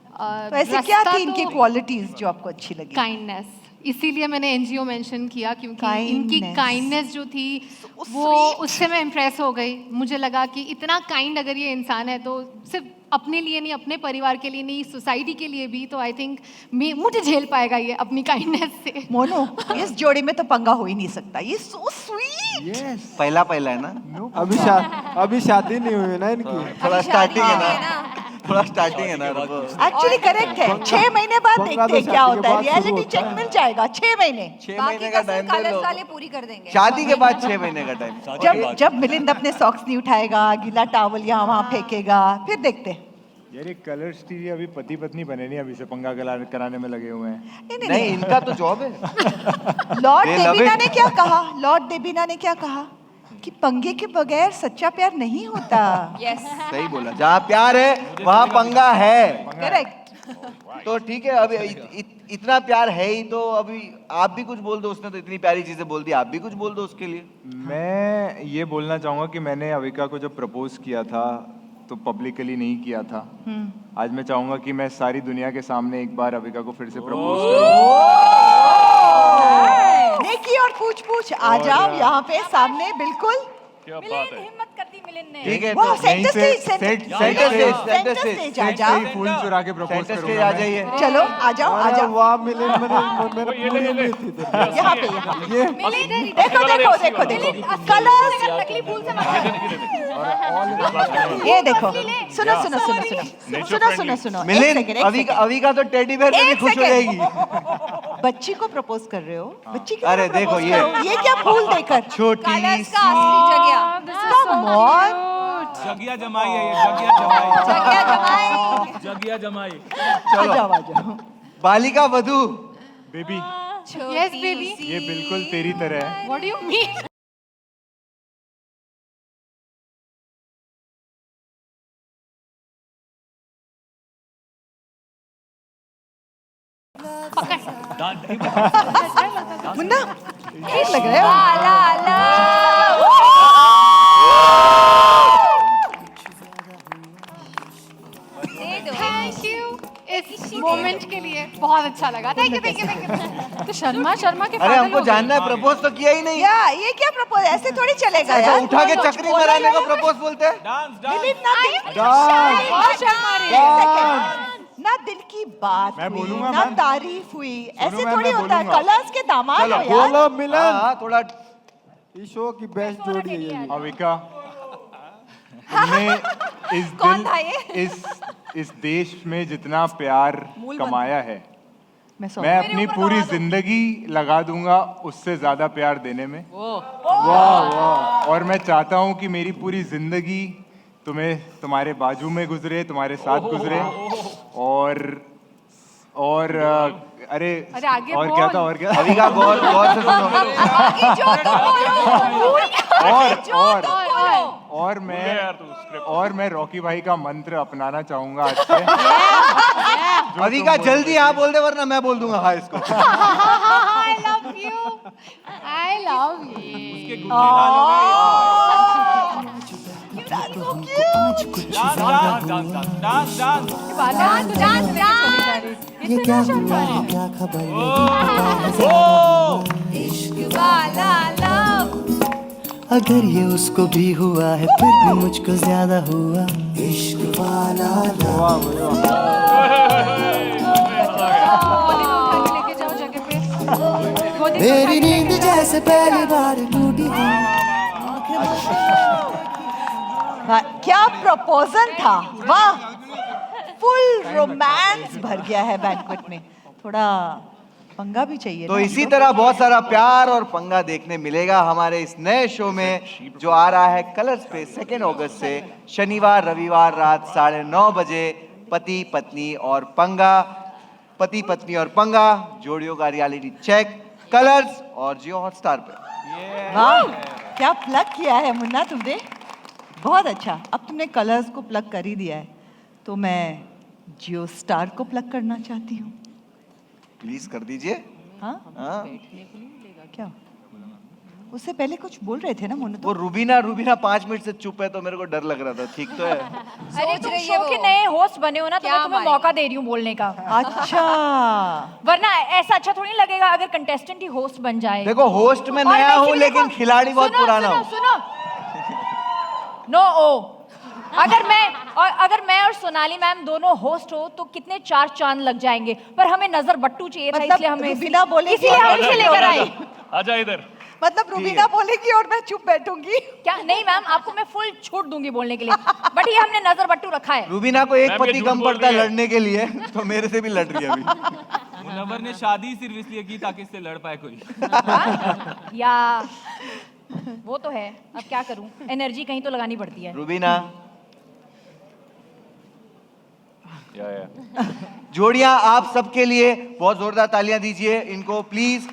तो ऐसे क्या थी इनकी क्वालिटीज जो आपको अच्छी लगी? काइंडनेस, इसीलिए मैंने एनजीओ मेंशन किया, क्योंकि इनकी Kindness. काइंडनेस जो थी वो उससे मैं इम्प्रेस हो गई। मुझे लगा कि इतना काइंड अगर ये इंसान है तो सिर्फ अपने लिए नहीं, अपने परिवार के लिए नहीं, सोसाइटी के लिए भी, तो आई थिंक मुझे झेल पाएगा ये अपनी काइंडनेस से। मोनू, इस जोड़ी में तो पंगा हो ही नहीं सकता, ये सो स्वीट। पहला है ना, अभी शादी नहीं हुई है ना इनकी। थोड़ा स्टार्टिंग है ना, थोड़ा स्टार्टिंग है ना। एक्चुअली करेक्ट है। 6 महीने बाद पंगा देखते तो हैं क्या शादी के होता है। बाद शुरू रियलिटी होता चेक है। मिल जाएगा 6 महीने। 6 बाकी महीने का कसर टाइम दे कलर्स लो। वाले पूरी कर देंगे। शादी के बाद 6 महीने का टाइम। जब मिलिंद अपने सॉक्स नहीं उठाएगा, गीला टॉवल यहाँ वहाँ फेंकेगा, फिर देखते हैं। यार ये कलर्स टीवी अभी पति पत्नी बने नहीं, अभी से पंगा कराने में लगे हुए हैं। नहीं, इनका तो जॉब है। Lord They love Debina it. ने क्या कहा? लॉर्ड देबीना ने क्या कहा कि पंगे के बगैर सच्चा प्यार नहीं होता। यस सही बोला, जहाँ प्यार है वहाँ पंगा है। करेक्ट। तो ठीक है, अभी इतना प्यार है ही तो अभी आप भी कुछ बोल दो। उसने तो इतनी प्यारी चीजें बोल दी, आप भी कुछ बोल दो उसके लिए। मैं ये बोलना चाहूँगा कि मैंने अविका को जब प्रपोज किया था तो पब्लिकली नहीं किया था। आज मैं चाहूँगा कि मैं सारी दुनिया के सामने एक बार अविका को फिर से प्रपोज करूँ। नेकी और पूछ आ जाओ यहाँ पे सामने, बिल्कुल। क्या मिलिंद बात है। हिम्मत कर दी मिलिंद ने। ठीक है, वाह, तो सेंटर स्टेज, सेंटर स्टेज आ जाओ। फूल चुरा के प्रपोज सेंटर स्टेज करूँगा आ मैं। जाइए। चलो आ जाओ। अरे वाह मिलिंद, मैंने पूरी नहीं थी इधर। यहाँ पे यहाँ पे। ये मिलिंद देखो कलर्स। नकली फूल से मत ये देखो, सुनो। मिलिंद, अविका तो टेडी बेयर में भी खुश हो जाएगी। बच्ची को प्रपोज कर रहे हो? बच्ची के अरे देखो ये क्या फूल देकर? छोटी कलर्स का असली जगह। Come on. जगिया जमाई है ये, जगिया जमाई। जगह जमाई। जगिया जमाई। आ जाओ। Balika Vadhu. Baby yes baby. ये बिल्कुल तेरी तरह है। What do you mean? Munna ठीक लग रहा है। ला ला दे दो। थैंक यू इस मोमेंट के लिए, बहुत अच्छा लगा। Thank you. तो शर्मा के अरे हमको जानना है, प्रपोज तो किया ही नहीं। ये क्या प्रपोज? ऐसे थोड़ी चलेगा ऐसा यार। उठा के चक्री मराने को प्रपोज बोलते हैं। ना दिल की बात मैं हुई, बोलूंगा ना मैम। तारीफ हुई, ऐसे मैम, थोड़ी मैं होता है। बोलूंगा। कलर्स के दामाद हो यार। बोलो मिलन। हाँ, थोड़ा इस शो की बेस्ट जोड़ी है ये। अविका तुमने कौन था ये? इस देश में जितना प्यार कमाया है, मैं अपनी पूरी जिंदगी लगा दूंगा उससे ज्यादा प्यार देने में। वाह। और मैं चाहता हूं कि मेरी पूरी जिंदगी तुम्हारे बाजू में गुजरे, तुम्हारे साथ गुजरे। और अरे आगे और बोल। क्या था, और क्या? अविका गौर से सुनो। बाकी जो तुम बोलो। और मैं रॉकी भाई का मंत्र अपनाना चाहूंगा आज से। अविका जल्दी हाँ बोल दे, वरना मैं बोल दूंगा हाँ इसको। I love you. I love you. ये क्या हुआ, क्या खबर? अगर ये उसको भी हुआ है फिर भी मुझको ज्यादा हुआ इश्क वाला मेरी नींद जैसे पहली बार टूटी। क्या प्रपोजल था, वाह। फुल रोमांस भर गया है बैंक्वेट में। थोड़ा पंगा भी चाहिए तो ना। इसी तरह बहुत सारा प्यार और पंगा देखने मिलेगा हमारे इस नए शो में, जो आ रहा है कलर्स पे 2 अगस्त से शनिवार रविवार रात 9:30 बजे। पति पत्नी और पंगा, पति पत्नी और पंगा जोड़ियों का रियलिटी चेक कलर्स और जियो हॉटस्टार पे। वाह, क्या प्लग किया है मुन्ना तुमने, बहुत अच्छा। अब तुमने कलर्स को प्लग कर ही दिया है, तो मैं जियो स्टार को प्लग करना चाहती हूँ। प्लीज कर दीजिए। हाँ? हाँ? क्या? उससे पहले कुछ बोल रहे थे ना मुन्ना? वो रूबीना 5 मिनट से चुप है तो मेरे को डर लग रहा था। ठीक तो है। अरे तुम शो के नए होस्ट बने हो ना, तो मैं तुम्हें मौका दे रही हूँ बोलने का। अच्छा। वरना ऐसा अच्छा थोड़ी नहीं लगेगा अगर कंटेस्टेंट ही होस्ट बन जाए। देखो होस्ट में और नया वैसे हूँ भी लेकिन देखो, खिलाड़ी बहुत पुराना हूँ। सुनो नो ओ, अगर मैं और सोनाली मैम दोनों होस्ट हो तो कितने 4 चांद लग जाएंगे। पर हमें नजर बट्टू चाहिए था, इसलिए हमें बिना बोले इसीलिए हम इसे लेकर आए। आजा इधर। मतलब रूबीना बोलेगी और मैं चुप बैठूंगी? क्या नहीं मैम, आपको मैं फुल छूट दूंगी बोलने के लिए, बट ये हमने नजर बट्टू रखा है। रूबीना को एक पति कम पड़ता है लड़ने के लिए, तो मेरे से भी लड़ रही है अभी। मुनव्वर ने शादी सिर्फ इसलिए की ताकि इससे लड़ पाए कोई। या वो तो है, अब क्या करूं, एनर्जी कहीं तो लगानी पड़ती है। रूबीना, या जोड़ियां आप सबके लिए बहुत जोरदार तालियां दीजिए इनको प्लीज।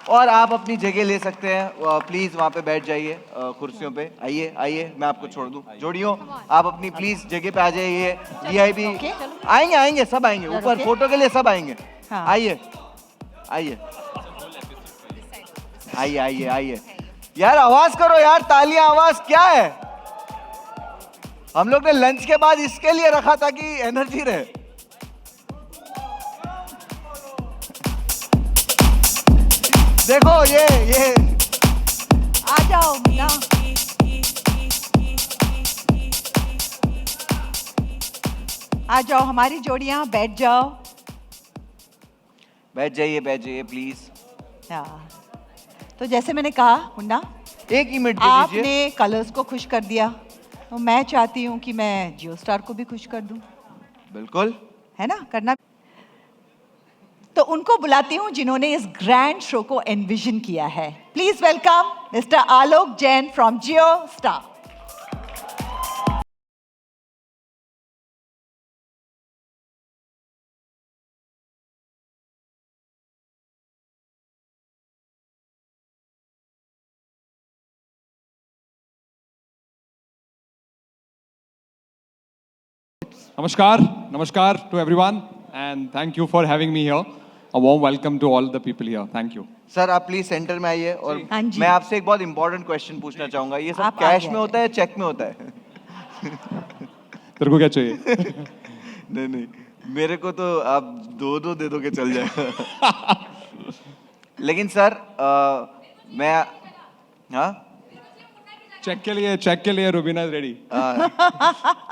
और आप अपनी जगह ले सकते हैं, प्लीज वहां पे बैठ जाइए कुर्सियों पे। आइए आइए, मैं आपको छोड़ दूं। जोड़ियों आप अपनी प्लीज जगह पे आ जाइए। वीआईपी आएंगे, आएंगे सब आएंगे ऊपर, फोटो के लिए सब आएंगे। आइए आइए आइए आइए आइए यार, आवाज करो यार, तालियां, आवाज क्या है? हम लोग ने लंच के बाद इसके लिए रखा था कि एनर्जी रहे। देखो ये आ जाओ मीना। आ जाओ हमारी जोड़ियां, बैठ जाओ। बैठ जाइए प्लीज। तो जैसे मैंने कहा मुन्ना, एक ही मिनट दे दीजिए। आपने कलर्स को खुश कर दिया, तो मैं चाहती हूँ कि मैं जियो स्टार को भी खुश कर दूं। बिल्कुल, है ना, करना। तो उनको बुलाती हूँ जिन्होंने इस ग्रैंड शो को एनविजन किया है। Please welcome mister Alok Jain from Jio star. Namaskar to everyone, and thank you for having me here. A warm welcome to all the people here. Thank you. Sir आप please centre में आइए। और हाँ जी। मैं आपसे एक बहुत इंपॉर्टेंट क्वेश्चन पूछना चाहूंगा। ये सब आप कैश आगे में होता है, चेक में होता है? तेरे को क्या चाहिए? नहीं नहीं, मेरे को तो आप दो दे दो के चल जाएगा। लेकिन सर मैं, हाँ चेक के लिए रूबीना इज रेडी।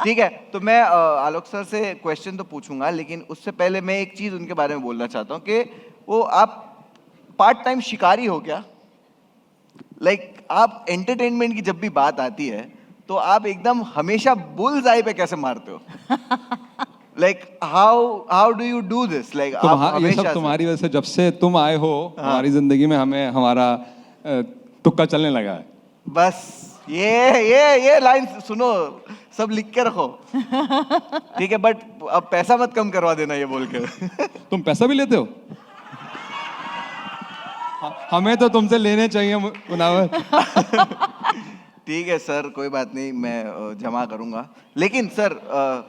ठीक है, तो मैं आलोक सर से क्वेश्चन तो पूछूंगा, लेकिन उससे पहले मैं एक चीज उनके बारे में बोलना चाहता हूँ कि वो आप पार्ट टाइम शिकारी हो क्या? लाइक आप एंटरटेनमेंट की जब भी बात आती है तो आप एकदम हमेशा बुल्स आई पे कैसे मारते हो? Like how do you do this? Like ये सब तुम्हारी वजह से, जब से तुम आए हो हमारी जिंदगी में, हमें हमारा तुक्का चलने लगा है। बस ये लाइन सुनो, सब लिख के रखो। ठीक है, बट अब पैसा मत कम करवा देना ये बोल के। तुम पैसा भी लेते हो? हमें तो तुमसे लेने चाहिए मुनावर। ठीक है सर, कोई बात नहीं, मैं जमा करूंगा। लेकिन सर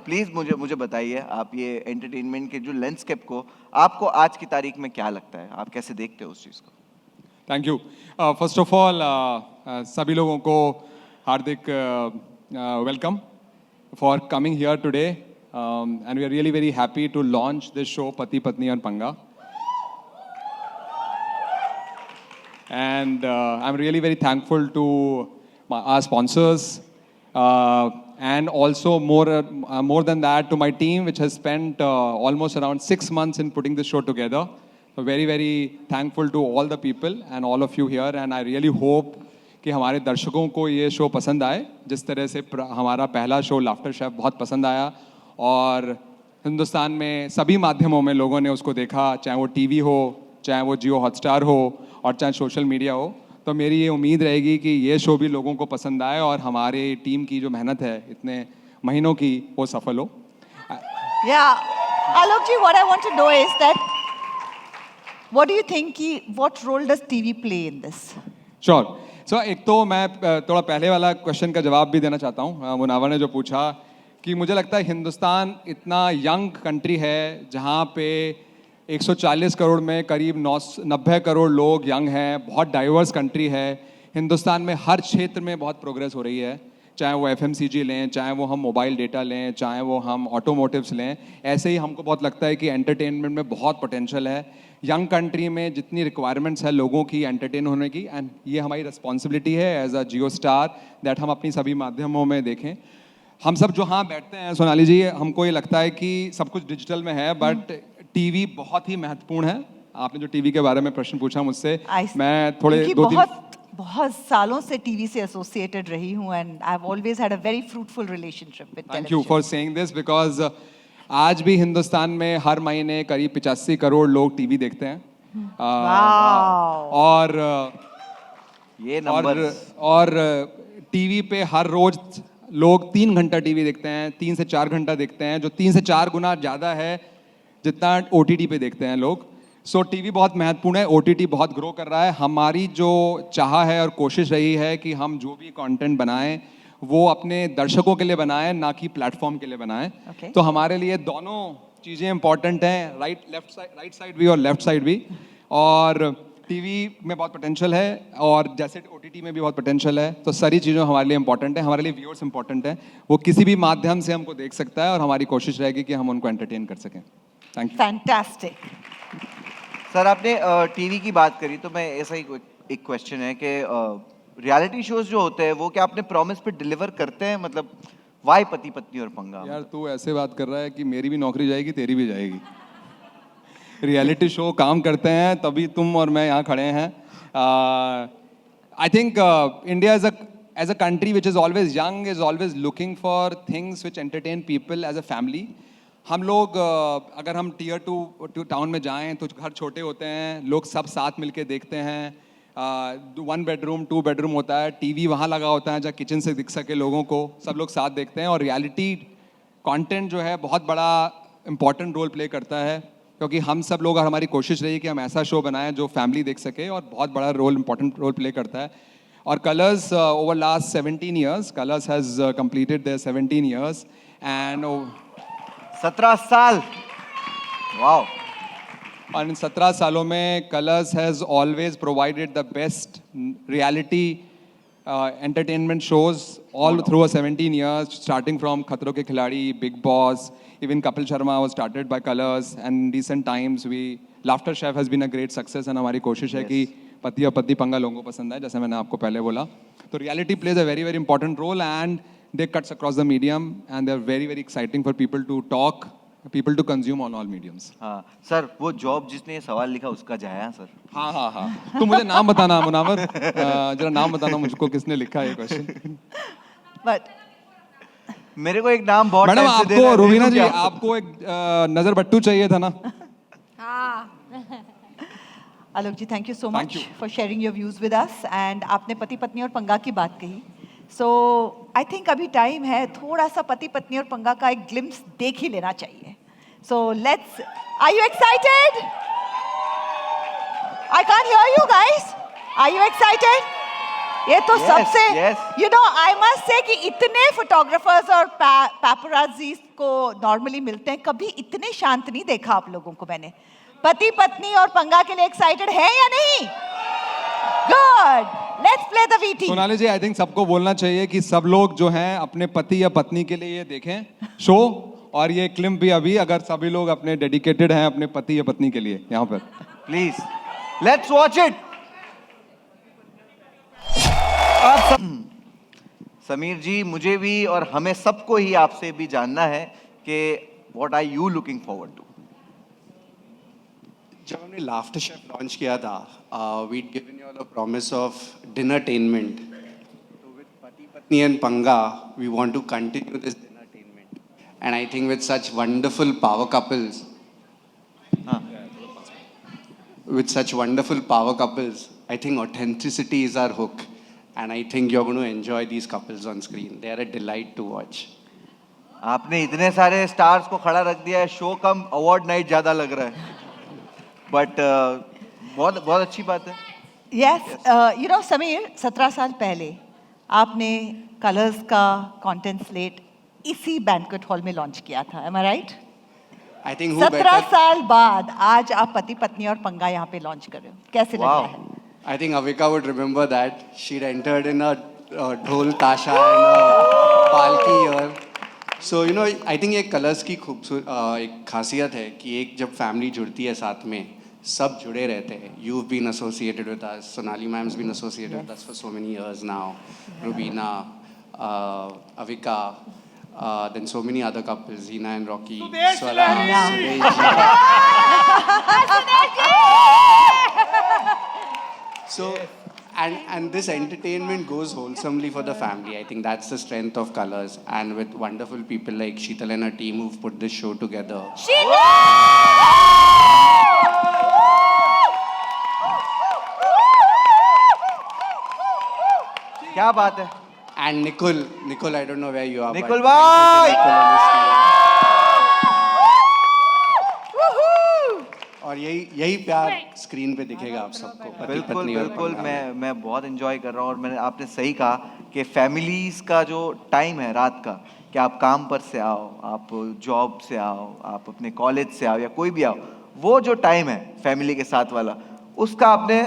प्लीज मुझे बताइए, आप ये एंटरटेनमेंट के जो लैंडस्केप को, आपको आज की तारीख में क्या लगता है? आप कैसे देखते हो उस चीज को? Thank you. First of all सभी लोगों को हार्दिक welcome for coming here today, and we are really very happy to launch this show पति पत्नी और पंगा। And I'm really very thankful to our sponsors, and also more than that to my team, which has spent almost around 6 months in putting this show together. So very very thankful to all the people and all of you here, and I really hope कि हमारे दर्शकों को ये show पसंद आए, जिस तरह से हमारा पहला शो लाफ्टर शेफ बहुत पसंद आया और हिंदुस्तान में सभी माध्यमों में लोगों ने उसको देखा, चाहे वो टीवी हो, चाहे वो जियो हॉटस्टार हो और चाहे सोशल मीडिया हो। तो मेरी ये उम्मीद रहेगी कि ये शो भी लोगों को पसंद आए और हमारे टीम की जो मेहनत है इतने महीनों की, वो सफल हो। Alok ji, what I want to know is that what do you think what role does TV play in this? Sure. So एक तो मैं थोड़ा पहले वाला क्वेश्चन का जवाब भी देना चाहता हूँ। मुनावर ने जो पूछा कि मुझे लगता है हिंदुस्तान इतना यंग कंट्री है जहाँ पे 140 करोड़ में करीब 90 करोड़ लोग यंग हैं, बहुत डाइवर्स कंट्री है। हिंदुस्तान में हर क्षेत्र में बहुत प्रोग्रेस हो रही है, चाहे वो FMCG लें, चाहे वो हम मोबाइल डेटा लें, चाहे वो हम ऑटोमोटिव्स लें। ऐसे ही हमको बहुत लगता है कि एंटरटेनमेंट में बहुत पोटेंशियल है। यंग कंट्री में जितनी रिक्वायरमेंट्स है लोगों की एंटरटेन होने की, एंड ये हमारी रिस्पॉन्सिबिलिटी है as a Jio star that हम अपनी सभी माध्यमों में देखें। हम सब जो हाँ बैठते हैं सोनाली जी, हमको ये लगता है कि सब कुछ डिजिटल में है, बट टीवी बहुत ही महत्वपूर्ण है। आपने जो टीवी के बारे में प्रश्न पूछा मुझसे, मैं थोड़े बहुत सालों से टीवी से एसोसिएटेड रही हूँ and I have always had a very fruitful relationship with thank you for saying this because आज भी हिंदुस्तान में हर महीने करीब 85 करोड़ लोग टीवी देखते हैं और ये नंबर और टीवी पे हर रोज लोग 3 घंटा टीवी देखते हैं, 3 से 4 घंटा देखते हैं, जो 3 से 4 गुना ज़्यादा है जितना OTT पे देखते हैं लोग. सो टीवी बहुत महत्वपूर्ण है, OTT बहुत ग्रो कर रहा है. हमारी जो चाह है और कोशिश रही है कि हम जो भी कंटेंट बनाएं वो अपने दर्शकों के लिए बनाएं, ना कि प्लेटफॉर्म के लिए बनाएं. तो हमारे लिए दोनों चीज़ें इंपॉर्टेंट हैं, राइट साइड भी और लेफ्ट साइड भी. और टीवी में बहुत पोटेंशियल है और जैसे OTT में भी बहुत पोटेंशियल है. तो सारी चीज़ें हमारे लिए इंपॉर्टेंट है, हमारे लिए व्यूअर्स इंपॉर्टेंट है. वो किसी भी माध्यम से हमको देख सकता है और हमारी कोशिश रहेगी कि हम उनको एंटरटेन कर सकें. Thank you. फैंटास्टिक. सर आपने टीवी की बात करी तो मैं ऐसा ही एक क्वेश्चन है कि रियलिटी शोज जो होते हैं वो क्या अपने प्रॉमिस पे डिलीवर करते हैं? मतलब वाई पति पत्नी और पंगा? यार तू ऐसे बात कर रहा है कि मेरी भी नौकरी जाएगी, तेरी भी जाएगी. रियलिटी शो काम करते हैं तभी तुम और मैं यहाँ खड़े हैं. I think India as a country which is always young is always looking for things which entertain people as a family. हम लोग अगर हम टियर 2 टाउन में जाएं तो घर छोटे होते हैं, लोग सब साथ मिलके देखते हैं. 1 बेडरूम 2 बेडरूम होता है, टीवी वहाँ लगा होता है जहाँ किचन से दिख सके लोगों को, सब लोग साथ देखते हैं. और रियलिटी कंटेंट जो है बहुत बड़ा इंपॉर्टेंट रोल प्ले करता है, क्योंकि हम सब लोग और हमारी कोशिश रही कि हम ऐसा शो बनाएं जो फैमिली देख सके और बहुत बड़ा इंपॉर्टेंट रोल प्ले करता है. और colours over last 17 years, colours has completed their 17 years and 17 साल. वाओ. और इन 17 सालों में colours has always provided the best reality entertainment shows all through a 17 years, starting from खतरों के खिलाड़ी, Big Boss, even Kapil Sharma was started by Colors, and in recent times Laughter Chef has been a great success. and हमारी कोशिश है कि पति और पति पंगा लोगों को पसंद आए, जैसे मैंने आपको पहले बोला. तो reality plays a very very important role and they cuts across the medium and they're very very exciting for people to talk, people to consume on all mediums. हाँ सर, वो जॉब जिसने ये सवाल लिखा उसका जाया सर. हाँ. तो मुझे नाम बताना मुनावर, जरा नाम बताना मुझको किसने लिखा है ये क्वेश्चन. बट मेरे को एक नाम बहुत मैडम टाइम से दे रहा आपको है. रूबीना जी क्या? आपको एक नजर बट्टू चाहिए था ना. Alok ji, thank you so Thank much you. For sharing your views with us. And आपने पति पत्नी और पंगा की बात कही, सो आई थिंक अभी टाइम है थोड़ा सा पति पत्नी और पंगा का एक ग्लिम्स देख ही लेना चाहिए. So let's, are you excited? I can't hear you guys. Are you excited? ये तो Yes, सबसे yes. You know I must say कि इतने फोटोग्राफर्स और पैपराजीज को नॉर्मली मिलते हैं, कभी इतने शांत नहीं देखा आप लोगों को मैंने. पति पत्नी और पंगा के लिए एक्साइटेड है या नहीं? Good. Let's play the VT. Sonali ji, I think सबको बोलना चाहिए कि सब लोग जो हैं अपने पति या पत्नी के लिए ये देखें शो, और ये क्लिप भी अभी अगर सभी लोग अपने डेडिकेटेड हैं अपने पति या पत्नी के लिए यहाँ पर. Please let's watch it. Sameer ji, मुझे भी और हमें सबको ही आपसे भी जानना है कि what are you looking forward to? जब हमने लाफ्टर शेफ लॉन्च किया था, we'd given you all a promise of dinnertainment. So with Pati Patni and Panga, we want to continue this dinnertainment. And I think with such wonderful power couples, I think authenticity is our hook. And I think you're going to enjoy these couples on screen. They are a delight to watch. आपने इतने सारे stars को खड़ा रख दिया है, show कम award night ज्यादा लग रहा है. बट बहुत बहुत अच्छी बात है. यस, यू नो समीर, 17 साल पहले आपने कलर्स का कंटेंट स्लेट इसी बैंक्वेट हॉल में लॉन्च किया था. Am I right? I think who 17 better? साल बाद आज आप पति पत्नी और पंगा यहाँ पे लॉन्च कर रहे हो, कैसे लग रहा है? I think Avika would remember that. She'd entered in a dhol tasha and a palki here. So you know, I think ये कलर्स की एक खासियत है कि एक जब फैमिली जुड़ती है साथ में, सब जुड़े रहते हैं. You've been associated with us. Sonali ma'am's been associated with us for so many years now. Rubina, Avika, then so many other couples, Hina and Rocky, Swaraj, So And this entertainment goes wholesomely for the family. I think that's the strength of Colors, and with wonderful people like Sheetal and her team who've put this show together. क्या बात है. And Nicole, I don't know where you are. Nicole but bhai! Nicole on this team. और यही प्यार screen पे दिखेगा आप सबको. पति बिल्कुल पत्नी और बिल्कुल. परिवार. मैं बहुत एंजॉय कर रहा हूँ. और मैंने आपने सही कहा कि फैमिलीज का जो टाइम है रात का, कि आप काम पर से आओ, आप जॉब से आओ, आप अपने कॉलेज से आओ या कोई भी आओ, वो जो टाइम है फैमिली के साथ वाला, उसका आपने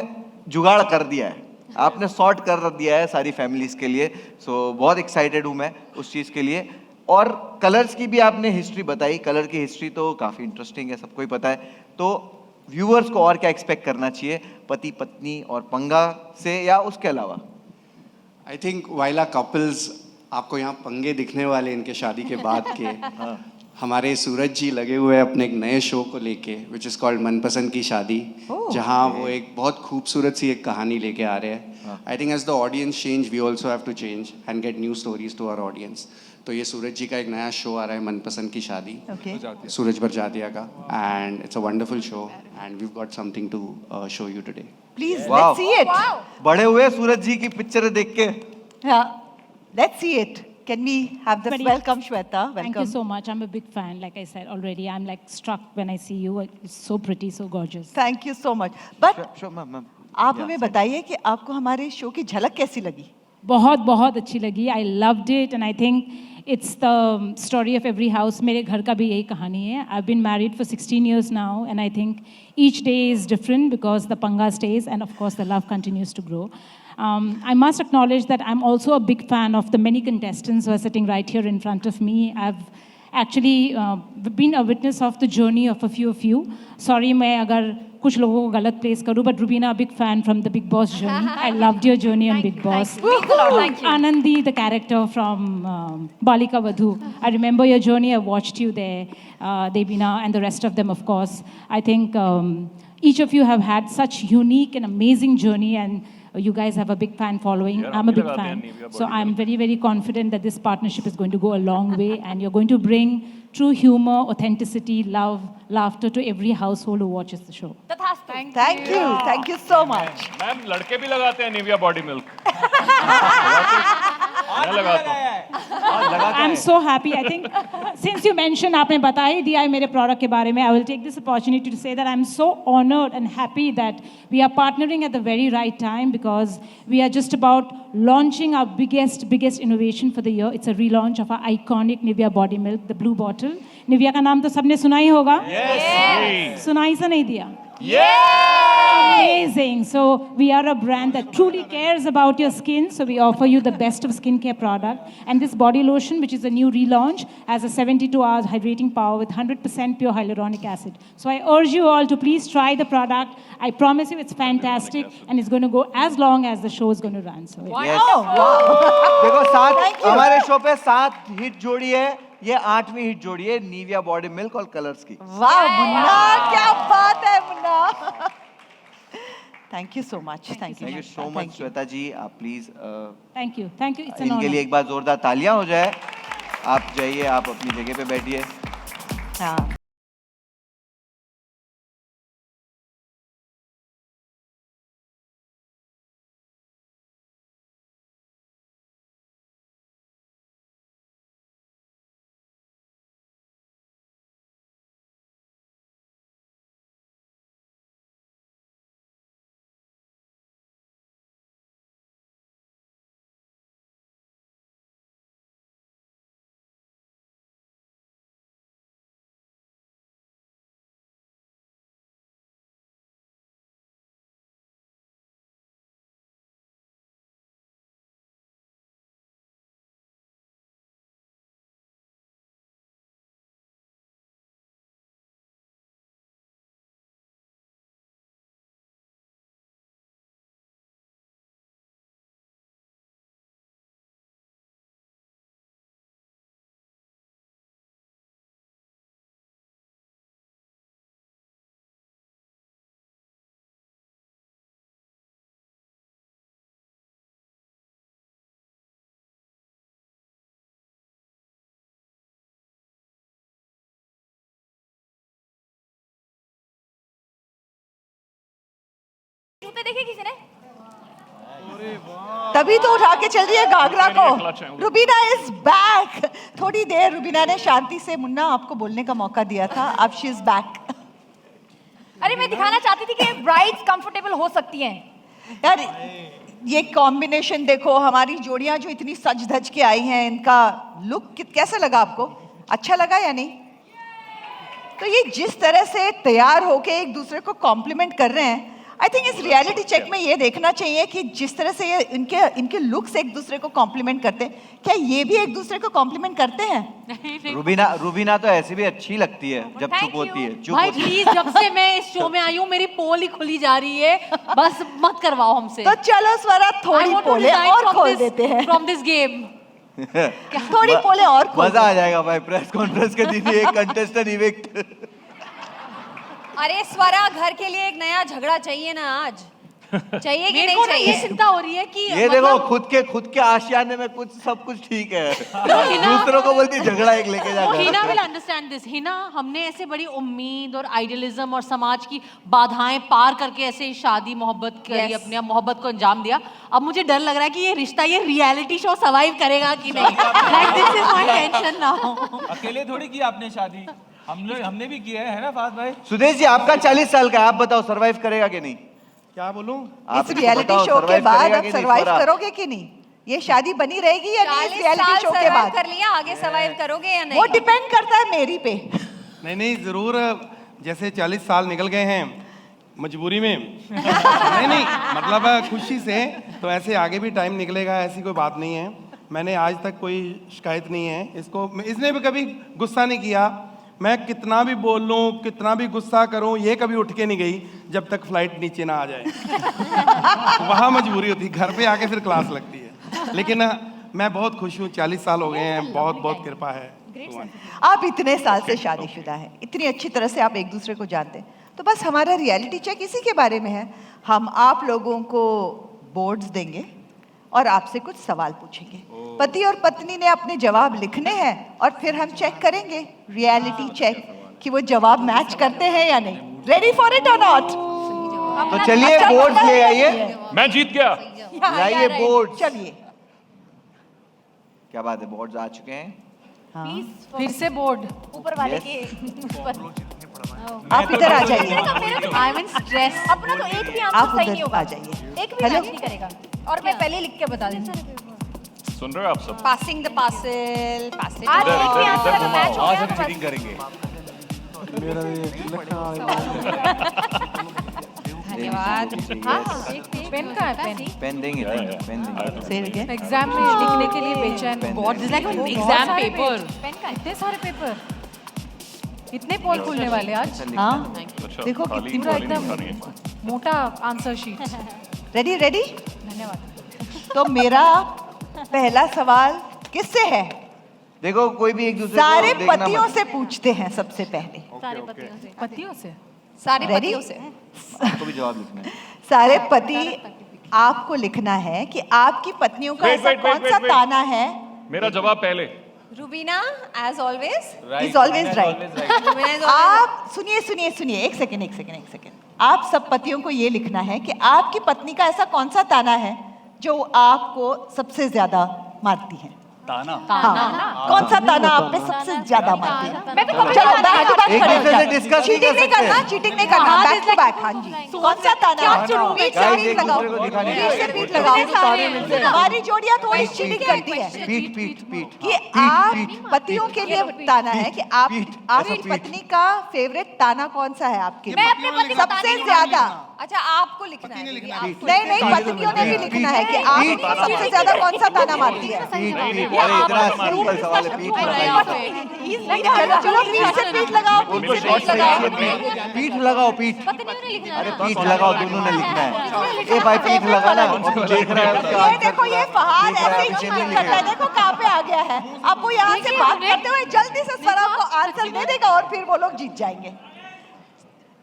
जुगाड़ कर दिया है, आपने सॉर्ट कर दिया है सारी फैमिलीज के लिए. सो बहुत एक्साइटेड हूँ मैं उस चीज़ के लिए. और कलर्स की भी आपने हिस्ट्री बताई. कलर की हिस्ट्री तो काफ़ी इंटरेस्टिंग है, सबको ही पता है. तो व्यूअर्स को और क्या एक्सपेक्ट करना चाहिए पति पत्नी और पंगा से, या उसके अलावा? आई थिंक वाइला कपल्स, आपको यहाँ पंगे दिखने वाले इनके शादी के बाद के. हमारे सूरज जी लगे हुए हैं अपने एक नए शो को लेके, विच इज़ कॉल्ड मनपसंद की शादी, जहाँ वो एक बहुत खूबसूरत सी एक कहानी लेके आ रहे हैं. I think as the audience change, we also have to change and get new stories to our audience. तो ये सूरज जी का एक नया शो आ रहा है, मनपसंद की शादी, सूरज बरजातिया का, and it's a wonderful show and we got something to show you today. Please let's see it. बड़े हुए सूरज जी की पिक्चर देख के. Let's see it. Can we have the welcome, Shweta? Welcome. Thank you so much. I'm a big fan. Like I said already, I'm like struck when I see you. It's so pretty, so gorgeous. Thank you so much. But Sure, ma'am. आप हमें बताइए कि आपको हमारे show की झलक कैसी लगी? बहुत बहुत अच्छी लगी. I loved it and I think it's the story of every house. मेरे घर का भी यही कहानी है. I've been married for 16 years now and I think each day is different because the panga stays and of course the love continues to grow. I must acknowledge that I'm also a big fan of the many contestants who are sitting right here in front of me. I've actually been a witness of the journey of a few of you. Sorry मैं अगर कुछ लोगों को गलत place करूँ, but Rubina, a big fan from the Big Boss journey. I loved your journey on Big Boss. Thank you. Anandi, the character from Balika Vadhu. I remember your journey. I watched you there, Debina, and the rest of them, of course. I think each of you have had such unique and amazing journey, and you guys have a big fan following. I'm a big fan. So I'm very, very confident that this partnership is going to go a long way and you're going to bring true humor, authenticity, love, laughter to every household who watches the show. Thank you. Thank you so much. Ma'am लड़के भी लगाते हैं Nivea body milk. मैं लगाता हूँ. I'm so happy. I think since you mentioned, आपने बता ही दिया है मेरे product के बारे में, I will take this opportunity to say that I'm so honored and happy that we are partnering at the very right time because we are just about launching our biggest innovation for the year. It's a relaunch of our iconic Nivea body milk, the blue bottle. Nivea का नाम तो सबने सुना ही होगा. Yes. सुनाई सा नहीं दिया. Yeah! Amazing. So we are a brand that truly cares about your skin. So we offer you the best of skincare product. And this body lotion, which is a new relaunch, has a 72 hours hydrating power with 100% pure hyaluronic acid. So I urge you all to please try the product. I promise you it's fantastic and it's going to go as long as the show is going to run. So Yes. देखो सात हमारे show पे 7 hit जोड़ी है. ये 8वीं hit जोड़ी है निविया बॉडी मिल्क और कलर्स की. वाह मुन्ना, क्या बात है Munna. Thank you so much. Thank you so much, Shweta जी. आप please thank you. It's an इनके honor. लिए एक बार जोरदार तालियां हो जाए. आप जाइए, आप अपनी जगह पे बैठिए. हाँ. जूते देखे किसी ने? तभी तो उठा के चल रही है घाघरा को। Rubina is back. थोड़ी देर रुबीना ने शांति से मुन्ना आपको बोलने का मौका दिया था, अब शी इज बैक। अरे मैं दिखाना चाहती थी कि ब्राइड्स कंफर्टेबल हो सकती हैं। यार ये कॉम्बिनेशन देखो, हमारी जोड़ियां जो इतनी सज धज के आई हैं, इनका लुक कैसा लगा आपको? अच्छा लगा या नहीं? तो ये जिस तरह से तैयार होके एक दूसरे को कॉम्प्लीमेंट कर रहे हैं, आई थिंक इस रियलिटी चेक में ये देखना चाहिए कि जिस तरह से ये इनके लुक्स एक दूसरे को कॉम्प्लीमेंट करते हैं, क्या ये भी एक दूसरे को कॉम्प्लीमेंट करते हैं? रुबीना तो ऐसे भी अच्छी लगती है जब चुप होती है। भाई प्लीज, जब से मैं इस शो में आई हूँ मेरी पोल ही खुली जा रही है, बस मत करवाओ हमसे। तो चलो स्वरा थोड़ी पोले और खोल देते हैं फ्रॉम दिस गेम। थोड़ी पोले और खोल। मजा आ जाएगा भाई, प्रेस कॉन्फ्रेंस के दिन एक कंटेस्टेंट इविक्ट। अरे स्वरा, घर के लिए एक नया झगड़ा चाहिए ना आज? चाहिए कि नहीं चाहिए? ये चिंता हो रही है कि ये देखो खुद के आशियाने में कुछ सब कुछ ठीक है, दूसरों को बोलती झगड़ा एक लेके जा। Hina will understand this. Hina, हमने ऐसे बड़ी उम्मीद और आइडियलिज्म और समाज की बाधाएं पार करके ऐसे शादी मोहब्बत करी, अपने मोहब्बत को अंजाम दिया। अब मुझे डर लग रहा है कि ये रिश्ता, ये रियलिटी शो सर्वाइव करेगा कि नहीं। Like, this is my tension now. अकेले थोड़ी की आपने शादी, हमने भी किया है ना फाद भाई? सुदेश जी, आपका 40 साल का है, आप बताओ सर्वाइव करेगा कि नहीं? क्या बोलूं? इस रियलिटी शो के बाद अब सर्वाइव करोगे कि नहीं? ये शादी बनी रहेगी या नहीं? इस रियलिटी शो के बाद कर लिया, आगे सर्वाइव करोगे या नहीं? वो डिपेंड करता है मेरी पे। नहीं जरूर, जैसे 40 साल निकल गए हैं मजबूरी में नहीं मतलब खुशी से, तो ऐसे आगे भी टाइम निकलेगा, ऐसी कोई बात नहीं है। मैंने आज तक कोई शिकायत नहीं है इसको, इसने भी कभी गुस्सा नहीं किया। मैं कितना भी बोल लूँ, कितना भी गुस्सा करूँ, ये कभी उठ के नहीं गई जब तक फ्लाइट नीचे ना आ जाए। वहाँ मजबूरी होती, घर पे आके फिर क्लास लगती है। लेकिन मैं बहुत खुश हूँ, 40 साल हो गए हैं, बहुत बहुत कृपा है। आप इतने साल से शादीशुदा हैं, इतनी अच्छी तरह से आप एक दूसरे को जानते हैं, तो बस हमारा रियलिटी चेक इसी के बारे में है। हम आप लोगों को बोर्ड्स देंगे और आपसे कुछ सवाल पूछेंगे। पति और पत्नी ने अपने जवाब लिखने हैं और फिर हम चेक करेंगे रियलिटी चेक कि वो जवाब मैच करते हैं या नहीं। रेडी फॉर इट और नॉट? तो चलिए बोर्ड्स ले आइए। मैं जीत गया। लाइए बोर्ड। चलिए, क्या बात है, बोर्ड्स आ चुके हैं। प्लीज फिर से बोर्ड ऊपर वाले के आप इधर आ जाइए। I am in stress. अपना तो एक भी आप आंसर सही नहीं उधर होगा, आ जाइए। एक भी मैच नहीं करेगा। और मैं पहले लिख के बता देती हूँ। सुन रहे हो आप सब? Passing the parcel, passing. आज एक भी आंसर अगर मैच हो आज गया हम तो चीटिंग करेंगे। धन्यवाद। पेन का है, पेन देंगे, पेन देंगे। एग्जाम में लिखने के लिए बेचैन। God, this is like an exam paper. Pen का इतने सारे पेपर, इतने पोल खुलने वाले आज। हाँ, अच्छा, देखो खाली कितनी खाली एकदम नहीं खानी है। मोटा आंसर शीट। Ready ready? धन्यवाद। तो मेरा पहला सवाल किससे है? देखो कोई भी एक दूसरे सारे को देखना पतियों मत। से पूछते हैं सबसे पहले। सारे पतियों से। पतियों से? सारे Ready? पतियों से। आपको भी जवाब लिखना है। सारे पति, आपको लिखना है कि आपकी पत्नियों का Wait, ऐसा wait, कौन wait, सा wait. ताना है। मेरा जवाब पहले। Rubina as always. Is always right. आप सुनिए, एक सेकेंड। आप सब पतियों को ये लिखना है कि आपकी पत्नी का ऐसा कौन सा ताना है जो आपको सबसे ज्यादा मारती है। ताना? हाँ, कौन सा ताना आप पे सबसे ज्यादा मारती है? मैं तो कभी चलो नहीं बैक टू बैक एक खड़े हो दूसरे से जाओ। discuss नहीं चीटिंग कर नहीं करना, चीटिंग नहीं करना, बैक टू बैक। हाँ जी, कौन सा ताना है? पीठ से Guys, पीठ एक लगाओ, दूसरे को दिखाने पीठ से का। पीठ लगाओ। हमारी जोड़ियां थोड़ी चीटिंग करती है पीठ। कि आप पतियों के लिए ताना है कि आपकी पत्नी का फेवरेट ताना कौन सा है आपके? मैं अपने पति को ताने सबसे नहीं ज्यादा। अच्छा, आपको लिखना है। नहीं, पत्नियों ने भी लिखना है कि आपको सबसे ज्यादा कौन सा ताना मारती है। अरे इतना सिंपल सवाल है, पीठ चलो पीठ से पीठ लगाओ। उनको शॉर्ट से पीठ लगाओ, पीठ। अरे पीठ लगाओ, दोनों ने लिखना है। ए भाई पीठ लगा ना, और तू देख रहा है उसका ये देखो, ये फहाद ऐसे ही चीटिंग करता है। देखो कहाँ पे आ गया है। अब वो यहाँ से बात करते हुए जल्दी से स्वरा को आंसर दे देगा और फिर वो लोग जीत जाएंगे।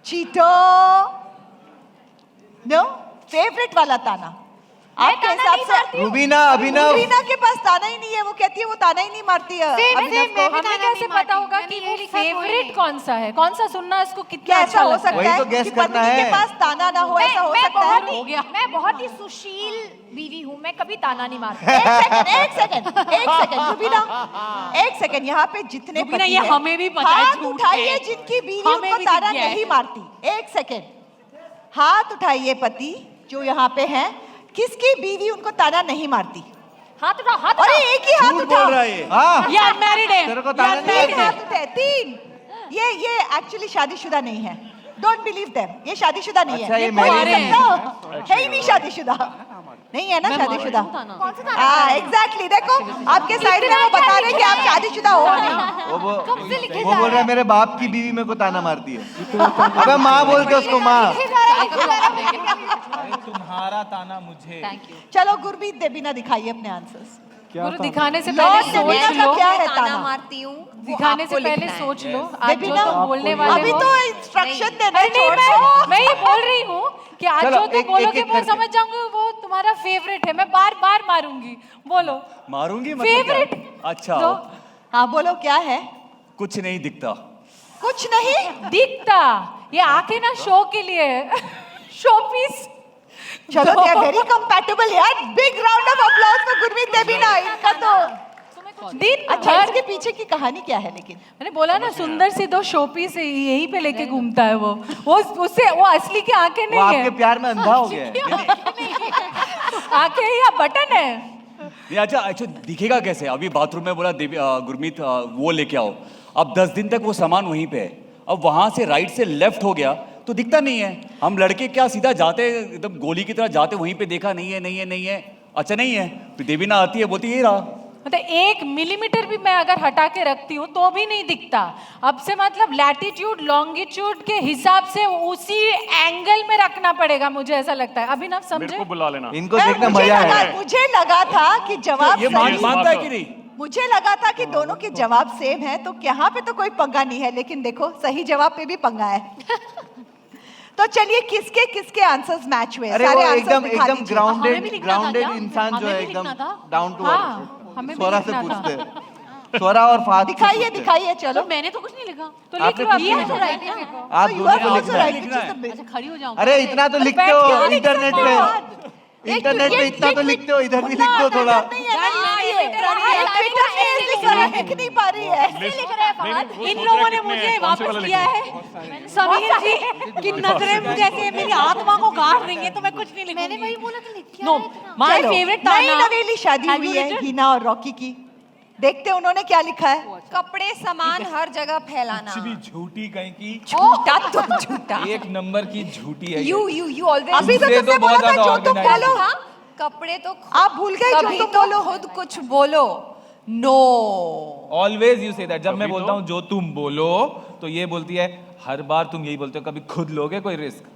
चीटो नो फेवरेट वाला ताना। आपके हिसाब से रुबीना अभिनव रुबीना के पास ताना ही नहीं है, वो कहती है वो ताना ही नहीं मारती है अभिनव को। हमें कैसे पता होगा कि वो फेवरेट कौन सा है, कौन सा सुनना इसको कितना क्या अच्छा ऐसा हो लगता है? सकता है तो गैस कि करना पत्नी के है। पास ताना ना हो, ऐसा हो सकता है? हो गया। मैं बहुत ही सुशील बीवी हूँ, मैं कभी ताना नहीं मारती। एक सेकंड रुबीना, एक सेकंड, यहाँ पे जितने रुबीना, पति ये हैं, हमें भी पता है, हाथ झूठ उठाइए है। जिनकी बीवी हमें उनको भी ताना दिख गया है। नहीं मारती। एक सेकंड, हाथ उठाइए पति जो यहाँ पे हैं, किसकी बीवी उनको ताना नहीं मारती? हाथ उठाओ, हाथ अरे उठाओ। एक ही हाथ उठाओ। हाँ ये अनमैरिड है। तेरे को ताना नहीं तीन आते। हाथ उठाए, तीन। ये एक्चुअली शादीशुदा नहीं है, डोंट बिलीव देम, ये शादीशुदा नहीं अच्छा, है, ये कोई married नहीं सकता, है ही नहीं शादीशुदा, नहीं है ना शादीशुदा। हाँ एग्जैक्टली, देखो आपके साइड में वो बता रहे हैं कि आप शादीशुदा हो नहीं। वो बोल रहा है मेरे बाप की बीवी मेरे को ताना मारती है। अबे माँ बोलते उसको माँ। तुम्हारा ताना मुझे। चलो गुरमीत देबीना दिखाइए अपने आंसर्स। गुरु दिखाने से लॉर्ड पहले देबीना सोच का लो, क्या है ताना ताना? मारती हूँ, दिखाने से पहले सोच लो, आज जो देबीना, तुम बोलने वाले अभी हो। तो इंस्ट्रक्शन देना अरे नहीं, छोड़ दो। मैं ये बोल रही हूँ कि आज चलो, जो तुम एक- बोलोगे एक-एक वो करके। समझ जाऊंगी वो तुम्हारा फेवरेट है, मैं बार बार मारूंगी। बोलो मारूंगी मतलब क्या? फेवरेट। अच्छा दो। हाँ बोलो क्या है? कुछ नहीं दिखता। कुछ नहीं दिखता, ये आके ना शो के लिए शो पीस। चलो दे आर वेरी कंपैटिबल यार, big round of applause for Gurmeet Debina. इनका तो दिन अच्छा, भर इसके पीछे की कहानी क्या है लेकिन? मैंने बोला ना सुंदर सी दो शोपीस यहीं पे लेके घूमता है वो उससे वो असली की आंखें वो नहीं आपके है, प्यार में अंधा हो गया है। आंखें या बटन है। नहीं अच्छा अच्छा दिखेगा कैसे? अभी बाथरूम में बोला गुरमीत वो लेके आओ, अब 10 दिन तक वो सामान वहीं पे है, अब वहां से राइट से लेफ्ट हो गया तो दिखता नहीं है। हम लड़के क्या सीधा जाते एकदम गोली की तरह जाते, वहीं पे देखा नहीं है नहीं है नहीं है, अच्छा नहीं है, फिर देवीना आती है बोलती ये रहा। मतलब 1 मिलीमीटर भी मैं अगर हटा के रखती हूँ तो भी नहीं दिखता। अब से मतलब लैटिट्यूड लॉन्गिट्यूड के हिसाब से उसी एंगल में रखना पड़ेगा, मुझे ऐसा लगता है। अभिनव मेरे समझे? को बुला लेना। इनको देखना मजा है। मुझे लगा था कि जवाब ये सही, मानता है कि नहीं? मुझे लगा था कि दोनों के जवाब सेम है, तो यहाँ पे तो कोई पंगा नहीं है, लेकिन देखो सही जवाब पे भी पंगा है। तो चलिए किसके किसके आंसर्स मैच हुए? अरे वो सारे एकदम आंसर्स दिखा एकदम दीजिए। ग्राउंडेड ग्राउंडेड इंसान जो है एकदम डाउन टू अर्थ। हमें भी स्वरा से लिखना था। पूछते हैं, स्वरा और फाद से दिखाइए पूछते हैं। दिखाइए चलो। मैंने तो कुछ नहीं लिखा। तो लिख आपने लो कुछ अभी। नहीं तो लिखा। राइट है। आप You दोनों are को also लिखना है। right, which is the best. अच्छा खड़ी हो जाऊं। अरे इतना तो लिखते बैठ हो के लिख इंटरनेट सकते हो। पे, इंटरनेट पे इतना तो लिखते हो, इधर भी लिख दो थोड़ा। लिख नहीं पा रही है। इन लोगों ने मुझे वापस किया है समीर जी कि नजरें मुझे ऐसे मेरी आत्मा को गाड़ रही हैं, तो मैं कुछ नहीं लिखूंगी। मैंने वही बोला था लिख नो माय चलो, फेवरेट नई ताना नवेली शादी Have you हुई है written? हिना और रॉकी की। देखते हैं उन्होंने क्या लिखा है। कपड़े सामान हर जगह फैलाना। कुछ भी झूठी कहीं की, झूठा तो झूठा। एक नंबर की झूठी है ये। You always. अभी तो दूसरे तुमने तो बोला बहुत था ज्यादा जो तुम organized बोलो। है। कपड़े तो आप भूल गए जो कभी तुम तो बोलो। खुद कुछ बोलो। Know always you say that. जब मैं कभी बोलता तो- हूँ जो तुम बोलो तो ये बोलती है हर बार तुम यही बोलते हो, कभी खुद लोगे कोई रिस्क?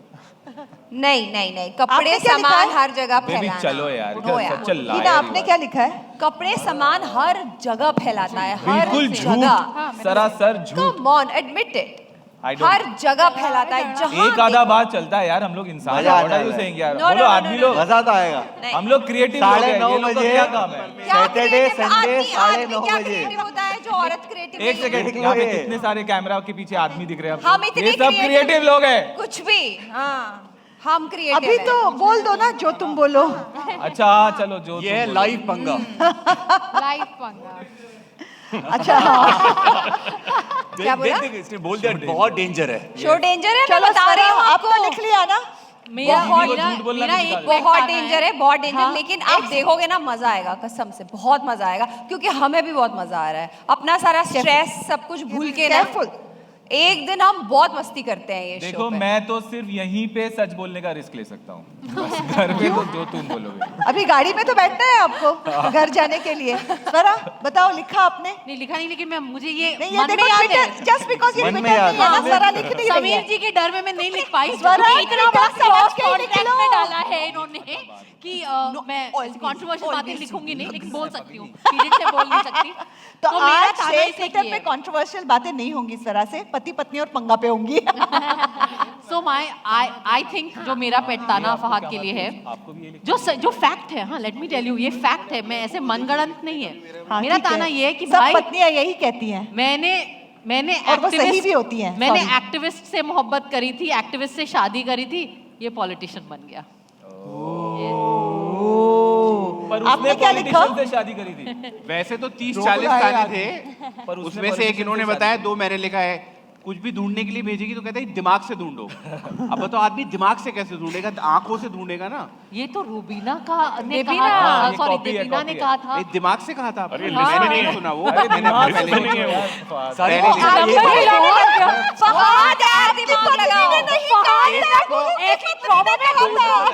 नहीं नहीं नहीं, कपड़े आपने क्या लिखा सामान है? हर जगह बेबी फैलाना। चलो यार, नो यार। चल हिना लाया आपने क्या लिखा है? कपड़े सामान हर जगह फैलाता है, हर बिल्कुल जगह। झूठ, सरासर झूठ। Come on admit it. I don't- हर जगह फैलाता है, जहां एक आधा बात चलता है यार, हम लोग इंसान मजा आ हैं, what are you जाएगा। saying यार? No, बोलो no, no, आदमी no, लोग, मजा तो आएगा। हम लोग क्रिएटिव लोग हैं, 9:30 ये लोग का बजे क्या काम है? सैटरडे संडे आदमी 9:30 क्या बजे। creative होता है जो औरत क्रिएटिव एक सेकंड, देख लो यहाँ पे ये। कितने सारे कैमरा के पीछे आदमी दिख रहे हैं हम आपको? इतने ये सब क्रिएटिव लोग हैं। कुछ भी। हाँ हम क्रिएटिव अभी तो बोल दो ना जो तुम बोलो। अच्छा हाँ, चलो जो ये है तुम लाइव पंगा। लाइफ पंगा। अच्छा क्या बोला? देख इसने बोल दिया बहुत डेंजर है। शो डेंजर है, मैं चलो बता रही हूँ आप तो आपको। लिख लिया ना। मेरा बहुत मेरा झूठ बोलना मेरा भी एक सिखा बहुत बहुत डेंजर है, बहुत डेंजर। हाँ, लेकिन आप देखोगे ना मजा आएगा, कसम से बहुत मजा आएगा, क्योंकि हमें भी बहुत मजा आ रहा है। अपना सारा स्ट्रेस सब कुछ भूल के ना Careful. एक दिन हम बहुत मस्ती करते हैं ये देखो शो पे। मैं तो सिर्फ यहीं पे सच बोलने का रिस्क ले सकता हूँ, बस घर में तो जो तुम बोलोगे। अभी गाड़ी में तो बैठना है आपको घर जाने के लिए। स्वरा बताओ लिखा आपने? नहीं लिखा नहीं, लेकिन मैं मुझे ये नहीं ये मन देखो में याद है। ट्विटर, जस्ट बिकॉज़ ये मन में ट्विटर याद नहीं है ना, है। स्वरा लिख नहीं रही समीर है। जी के डर में मैं नहीं लिख पाई। स्वरा, क्योंकि इतना बड़ा ट्विटर समझ क्रॉस के ही कॉन्टेक्ट निकलो। में डाला है इन्होंने कि मैं कंट्रोवर्शियल बातें लिखूंगी नहीं, लेकिन बोल सकती हूँ, पीरियड से बोल नहीं सकती। तो मेरा आज ताना से इसे ट्विटर की पे है। कंट्रोवर्शियल बातें नहीं होंगी स्वरा से, पति पत्नी और पंगा पे होंगी। सो तो आई थिंक जो मेरा पेट ताना फहाद के लिए है, जो फैक्ट है, हाँ लेट मी टेल यू, ये फैक्ट है, मैं ऐसे मनगढ़ंत नहीं है। हाँ, मेरा ठीक है। ताना ये है कि सब भाई पत्नियां यही कहती हैं मैंने और वो सही भी होती हैं। मैंने Sorry। एक्टिविस्ट से मोहब्बत करी थी, एक्टिविस्ट से शादी करी थी, ये पॉलिटिशियन बन गया। पर आपने उसने क्या लिखा? politician से शादी करी थी। वैसे तो 30-40 ताने थे, पर उसने उसमें से एक politician इन्होंने से बताया, 2 मैंने लिखा है। कुछ भी ढूंढने के लिए भेजेगी तो कहता है दिमाग से ढूंढो। अब बताओ आदमी दिमाग से कैसे ढूंढेगा, आंखों से ढूंढेगा ना। ये तो रूबीना का ने देबीना। कहा था, ये सॉरी copy है, देबीना ने copy कहा था। नहीं, दिमाग से कहा था आपने? अरे मैंने लिस्ट नहीं सुना वो, अरे मैंने दिमाग पहले से नहीं है वो। सारी पहले चीजें- नंबर हिलाने लग गया। फहाद यार दिमाग लगाओ। एक ही ट्रॉमा में हम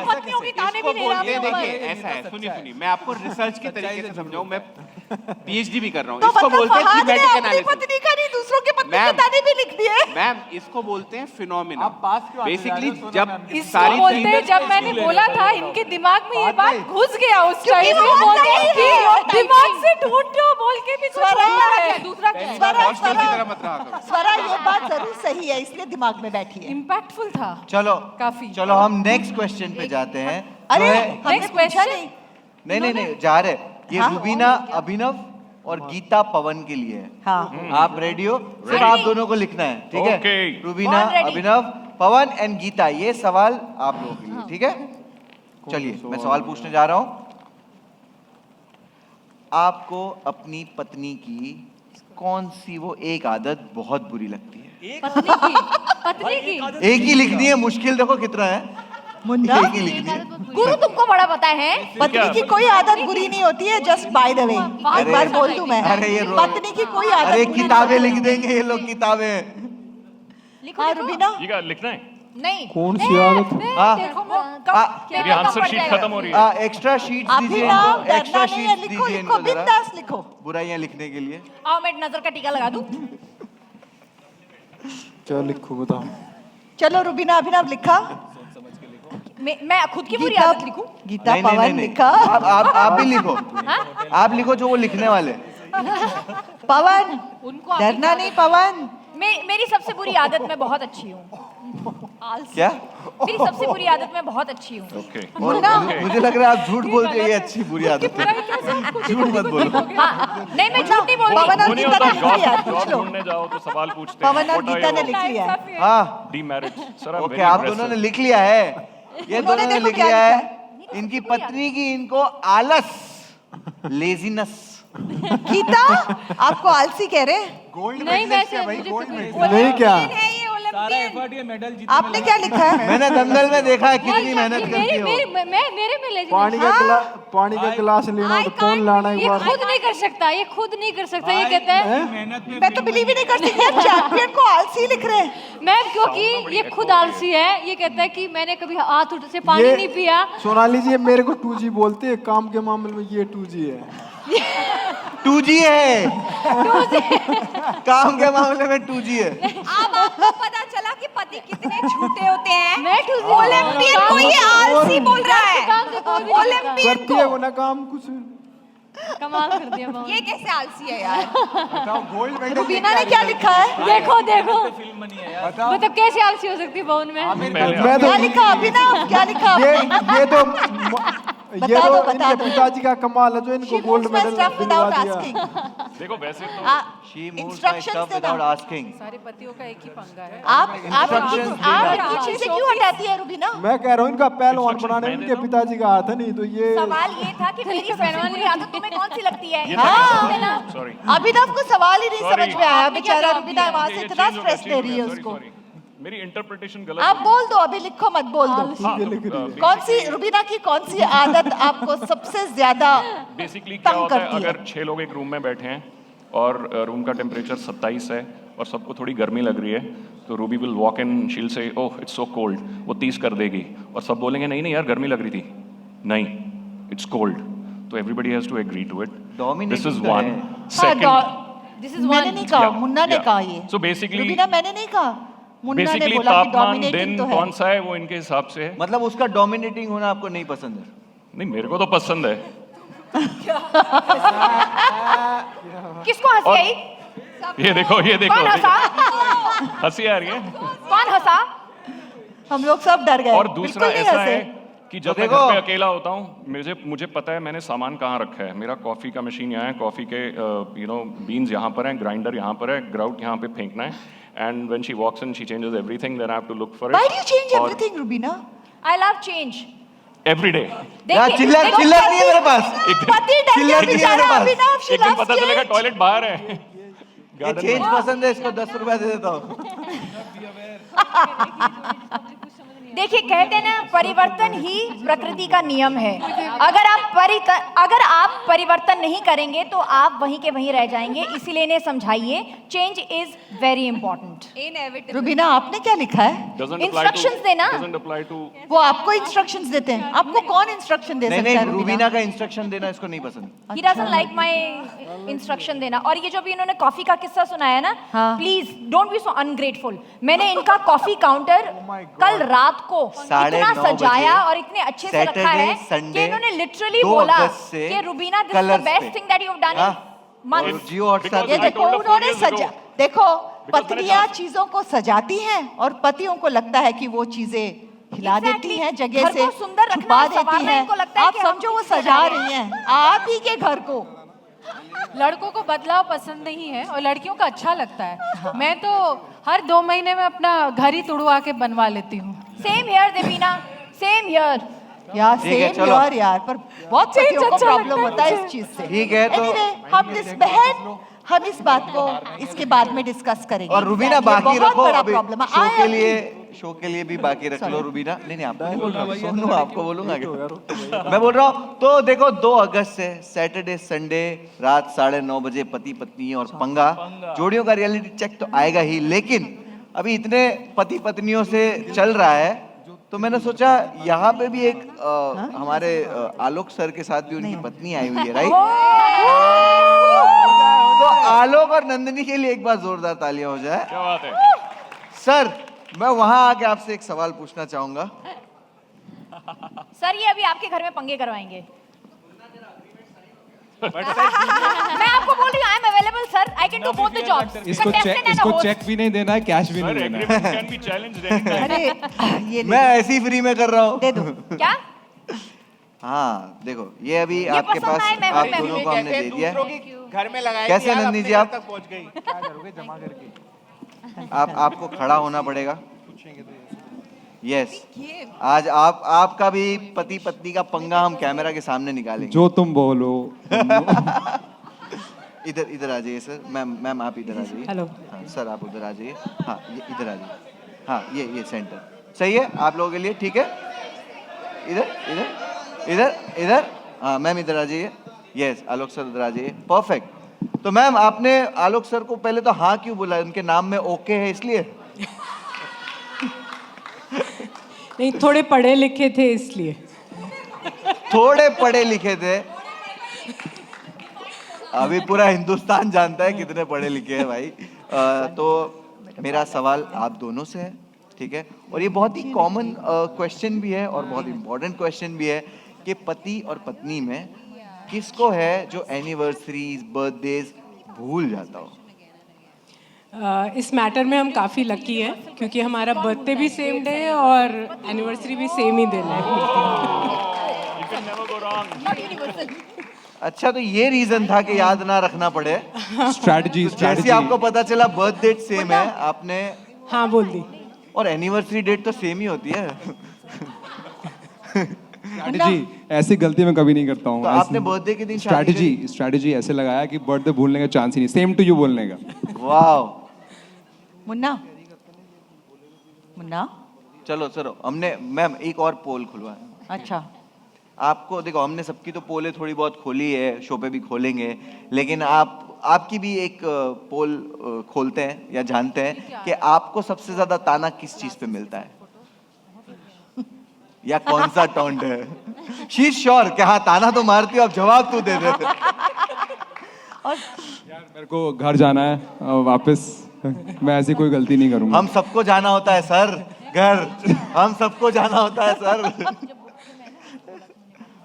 पत्नियों की ताने भी ले रहा ये हूं। देखिए ऐसा है, सुनिए मैं आपको रिसर्च के तरीके से समझाऊं, मैं पीएचडी भी कर रहा हूँ। तो इसको मतलब बोलते हैं फहाद ने थीमेटिक अपनी एनालिसिस। पत्नी का नहीं दूसरों के पत्नी के मैम, ताने भी लिख दिए। मैम इसको बोलते हैं फिनोमिना। आप पास क्यों आते जा रहे बेसिकली हो, सोना जब मैम? इसको सारी बोलते हैं, चीजें- जब मैंने बोला था इनके दिमाग में ये बात घुस गया उस टाइम वो में, बोलते हैं नहीं कि है। दिमाग से ढूंढो बोल के भी कुछ स्वरा, होता है। दूसरा क्या है? स्वरा, हॉस्टल की स्वरा, तरह मत रहा करो। स्वरा, ये बात जरूर सही है, इसलिए दिमाग में बैठी है। इम्पैक्टफुल था चलो काफी। चलो हम नेक्स्ट क्वेश्चन पे जाते हैं। अरे जो है- हमने Next पूछा question। नहीं। नहीं जा रहे। ये हाँ? रुबीना अभिनव और गीता पवन के लिए है। हाँ आप रेडी हो? सिर्फ आप दोनों को लिखना है, ठीक है? Okay। रुबीना, अभिनव, पवन एंड गीता, ये सवाल आप लोगों के लिए, ठीक है? चलिए मैं सवाल पूछने जा रहा हूं। आपको अपनी पत्नी की कौन सी वो एक आदत बहुत बुरी लगती है? पत्नी की एक ही लिखनी है, मुश्किल देखो कितना है। मुन्ना, एक ही लिखनी है। गुरु तुमको बड़ा पता है। पत्नी की कोई आदत बुरी नहीं होती है, जस्ट बाय द वे। एक बार बोल दूं मैं, अरे ये पत्नी की कोई आदत अरे बुरी किताबें नहीं लिख देंगे ये लोग, किताबें। लिखो हाँ लिखो। रुबीना, ये क्या लिखना है? नहीं कौन सी आदत? हाँ मेरी आंसर शीट खत्म हो रही है। एक्स्ट्रा शीट अभी दीजिए ना इनको, डरना एक्स्ट्रा नहीं है, शीट लिखो दीजिए लिखो इनको जरा, बिंदास लिखो। बुराइयां लिखने के लिए। आओ मैं नजर का टीका लगा दूं। क्या लिखूं बताओ? चलो रुबीना, अभिनव लिखा, मैं खुद की बुरी गीता आदत लिखूं। गीता नहीं, नहीं, पवन नहीं, लिखा, आप भी लिखो। आप लिखो जो वो लिखने वाले। पवन उनको डरना नहीं पवन। मेरी सबसे बुरी आदत मैं बहुत अच्छी हूँ। क्या? मेरी सबसे बुरी आदत मैं बहुत अच्छी हूँ। ओके और मुझे लग रहा है आप झूठ बोलते हैं, ये अच्छी बुरी आदत है। झूठ मत बोलो। हाँ नहीं मैं झूठ नहीं बोल पवन रही। और वो नहीं गीता होता, ने लिख लिया, जॉब पूछ लो। ढूंढने जाओ तो सवाल पूछते हैं। पवन और What are गीता ने you? लिख लिया है। हाँ Demerit. Sir, I'm okay, very आप impressive. दोनों ने लिख लिया है। ये उन्होंने दोनों ने देखो लिख क्या लिया लिखा है, इनकी पत्नी की इनको आलस, लेजीनेस। गीता आपको आलसी कह रहे हैं? नहीं वैसे नहीं क्या? सारा एफर्ट ये मेडल जीतने आपने क्या लिखा है? मैंने दंगल में देखा है कितनी मेहनत करती हो। मेरे में ले पानी का गिलास लेना तो कौन लाना एक ये बार? खुद नहीं कर सकता, ये खुद नहीं कर सकता, ये कहता है मेहनत में मैं तो बिलीव ही नहीं कर सकती, चैंपियन को आलसी लिख रहे हैं। मैम, क्योंकि ये खुद आलसी है। ये कहता है कि मैंने कभी हाथ से पानी नहीं पिया। सोनाली जी मेरे को 2G बोलते हैं, काम के मामले में ये 2G है। 2G है। काम के मामले में 2G है। अब आपको पता चला कि पति कितने झूठे होते हैं। मैं ओलंपियन को ये आलसी बोल रहा है। ओलंपियन करती है वो ना काम कुछ। कमाल कर दिया मामा। ये कैसे आलसी है यार। गोल्ड मेडल रुबीना ने क्या लिखा है? देखो देखो, फिल्म बनी है यार। मतलब कैसे आलसी हो सकती है भवन में? मैं तो क्या लिखा अभिनव, क्या लिखा ये आपने? ये तो ये बता तो दो, बता इनके दो। पिताजी का कमाल है जो इनको She gold moves my medal stuff दिलवा without दिया। asking. देखो वैसे तो She moves my Instructions stuff देना। without asking. सारे पतियों का एक ही पंगा है। आप Instructions किचन से क्यों हटाती है रुबीना? मैं कह रहा हूँ इनका पहलवान बनाने में इनके पिताजी का हाथ है, नहीं तो ये सवाल ये था कि मेरी सबसे बुरी आदत तुम्हें कौन सी लगती है। ये हाँ। सॉरी अभिनव को सवाल ही नहीं Sorry. समझ में आया, आपने क्या बेचारा जवाब रुबीना दिया? वहां से इतना स्ट्रेस दे रही है उसको। मेरी इंटरप्रिटेशन गलत आप है। बोल दो, अभी लिखो मत बोल दो। हाँ, ये लिख रही है। कौन सी रुबीना की कौन सी आदत आपको सबसे ज्यादा बेसिकली क्या तंग होता है, करती है? अगर 6 लोग एक रूम में बैठे हैं और रूम का टेम्परेचर 27 है और सबको थोड़ी गर्मी लग रही है, तो रूबी विल वॉक इन, शील से ओह इट्स सो कोल्ड, वो 30 कर देगी और सब बोलेंगे नहीं नहीं यार गर्मी लग रही थी, नहीं इट्स कोल्ड, तो everybody has to agree to it. This is one. Second this is मैंने नहीं कहा, मुन्ना ने कहा ये। सो बेसिकली रुबीना मैंने नहीं कहा, मुन्ना ने बेसिकली बोला कि तापमान डोमिनेटिंग दिन तो है। कौन सा है वो इनके हिसाब से है। मतलब उसका डोमिनेटिंग होना आपको नहीं पसंद है? नहीं मेरे को तो पसंद है। किसको हंसी आई? ये देखो कौन हंसा? हंसी आ रही है। कौन हंसा? हम लोग सब डर गए। और दूसरा बिल्कुल नहीं ऐसा हंसे। है कि जब मैं घर पे अकेला होता हूँ मुझे पता है मैंने सामान कहाँ रखा है। मेरा कॉफ़ी का मशीन यहाँ है, कॉफ़ी के बीन्स यहाँ पर हैं, ग्राइंडर यहाँ पर है, ग्राउट यहाँ पे फेंकना है। And when she walks in she changes everything, then I have to look for it. Why do you change everything, Rubina? I love change. Every day. देखिए, चिल्लर देखो, चिल्लर नहीं है मेरे पास। पति डर गया चिल्लर नहीं है बेचारा मेरे पास। अभिनव, she एक दिन loves पता चलेगा change. टॉयलेट बाहर है। ये चेंज पसंद है, इसको 10 रुपया दे देता हूँ। देखिए कहते हैं ना परिवर्तन ही प्रकृति का नियम है। अगर आप परिवर्तन नहीं करेंगे तो आप वहीं के वहीं रह जाएंगे। इसीलिए इन्हें समझाइए change is very important. Rubina आपने क्या लिखा है? इंस्ट्रक्शंस देना। वो आपको इंस्ट्रक्शंस देते हैं? आपको कौन इंस्ट्रक्शन दे सकता है? नहीं, रूबीना का इंस्ट्रक्शन देना इसको नहीं पसंद। He doesn't like my instruction देना। और ये जो भी इन्होंने कॉफी का किस्सा सुनाया ना, please don't be so ungrateful. मैंने इनका कॉफी काउंटर कल रात को इतना सजाया और इतने अच्छे से रखा है कि इन्होंने लिटरली बोला कि Rubina this is the best thing that you have done in months. Jio Hotstar ये देखो उन्होंने सजा, देखो पत्नियां चीजों को सजाती हैं और पतियों को लगता है कि वो चीजें हिला देती हैं, जगह से सुंदर छुपा देती हैं। आप समझो वो सजा रही हैं आप ही के घर को। लड़कों को बदलाव पसंद नहीं है और लड़कियों का अच्छा लगता है। मैं तो हर 2 महीने में अपना घर ही तुड़वा के बनवा लेती हूँ। Same here Devina, same here. यार सेम यार यार, पर बहुत पतियों को प्रॉब्लम होता है इस चीज से। ठीक है तो Anyway, हम इस बात को इसके बाद में डिस्कस करेंगे। और रुबीना बाकी बहुत रखो बड़ा अभी प्रॉब्लम है। शो के लिए भी बाकी रख लो रुबीना। नहीं आपको नहीं बोल रहा हूँ, सोनू आपको बोलूंगा क्या? मैं बोल रहा हूँ तो देखो 2 अगस्त से सैटरडे संडे रात 9:30 बजे पति पत्नी और पंगा जोड़ियों का रियलिटी चेक तो आएगा ही, लेकिन अभी इतने पति पत्नियों से चल रहा है तो मैंने सोचा यहाँ पे भी एक हमारे आलोक सर के साथ भी उनकी पत्नी आई हुई है, राइट? तो आलोक और नंदिनी के लिए एक बार जोरदार तालियां हो जाए। क्या बात है सर, मैं वहां आके आपसे एक सवाल पूछना चाहूंगा। सर ये अभी आपके घर में पंगे करवाएंगे। मैं आपको बोल रही हूँ I am available sir, I can do both the jobs. इसको चेक भी नहीं देना है, कैश भी नहीं देना है। Can be challenged. अरे ये मैं ऐसे ही फ्री में कर रहा हूँ। दे दो। क्या? हाँ देखो ये अभी ये आपके पसंद पास आए, मैं आप मैं दोनों को हमने दे दिया है। घर में लगाए कैसे नंदी जी आप? तक पहुंच गई क्या करोगे जमा करके? आपको खड़ा होना पड़ेगा। यस आज आपका भी पति पत्नी का पंगा हम कैमरा के सामने निकालेंगे। जो तुम बोलो। इधर आ जाइए सर। मैम आप इधर आ जाइए। हेलो। हाँ सर आप उधर आ जाइए। हाँ ये इधर आ जाइए। हाँ ये सेंटर सही है आप लोगों के लिए, ठीक है? इधर इधर इधर इधर हाँ मैम इधर आ जाइए। यस आलोक सर इधर आ जाइए। परफेक्ट। तो मैम आपने आलोक सर को पहले तो हाँ क्यों बोला? उनके नाम में ओके है इसलिए? नहीं, थोड़े पढ़े लिखे थे इसलिए। थोड़े पढ़े लिखे थे? अभी पूरा हिंदुस्तान जानता है कितने पढ़े लिखे हैं भाई। तो मेरा सवाल आप दोनों से है, ठीक है? और ये बहुत ही कॉमन क्वेश्चन भी है और बहुत इम्पोर्टेंट क्वेश्चन भी है कि पति और पत्नी में किसको है जो एनिवर्सरीज बर्थडेज भूल जाता हो? इस मैटर में हम काफ़ी लकी हैं क्योंकि हमारा बर्थडे भी सेम डे है और एनिवर्सरी भी सेम ही दिन है। अच्छा तो ये रीजन था कि याद ना रखना पड़े। स्ट्रैटेजी जैसे आपको पता चला बर्थ डेट सेम है आपने हाँ बोल दी। और एनिवर्सरी डेट तो सेम ही होती है। स्ट्रैटेजी ऐसी गलती मैं कभी नहीं करता हूँ। तो आपने बर्थडे के दिन स्ट्रैटेजी ऐसे लगाया कि बर्थडे भूलने का चांस ही नहीं, सेम टू यू बोलने का। वाह मुन्ना चलो हमने मैम एक और पोल खुलवाया। अच्छा आपको देखो हमने सबकी तो पोले थोड़ी बहुत खोली है, शो पे भी खोलेंगे, लेकिन आपकी भी एक पोल खोलते हैं या जानते हैं कि आपको सबसे ज्यादा ताना किस चीज पे मिलता है या कौन सा टॉन्ट है? शी इज श्योर कि हाँ ताना तो मारती हो, अब जवाब तू दे दे। और यार मेरे को घर जाना है वापस, मैं ऐसी कोई गलती नहीं करूंगा। हम सबको जाना होता है सर घर, हम सबको जाना होता है सर।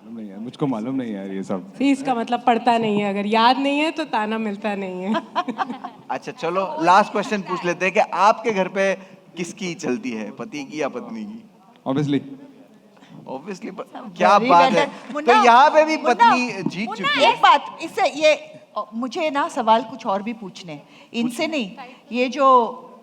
नहीं है, मुझको मालूम नहीं है यार ये सब। फीस का मतलब पड़ता नहीं है, अगर याद नहीं है तो ताना मिलता नहीं है। अच्छा चलो लास्ट क्वेश्चन पूछ लेते हैं कि आपके घर पे किसकी चलती है, पति की या पत्नी की? ऑब्वियसली ऑब्वियसली क्या बात है। तो यहाँ पे भी पत्नी जीत चुकी है। एक बात इससे ये मुझे ना सवाल कुछ और भी पूछने, इनसे नहीं, ये जो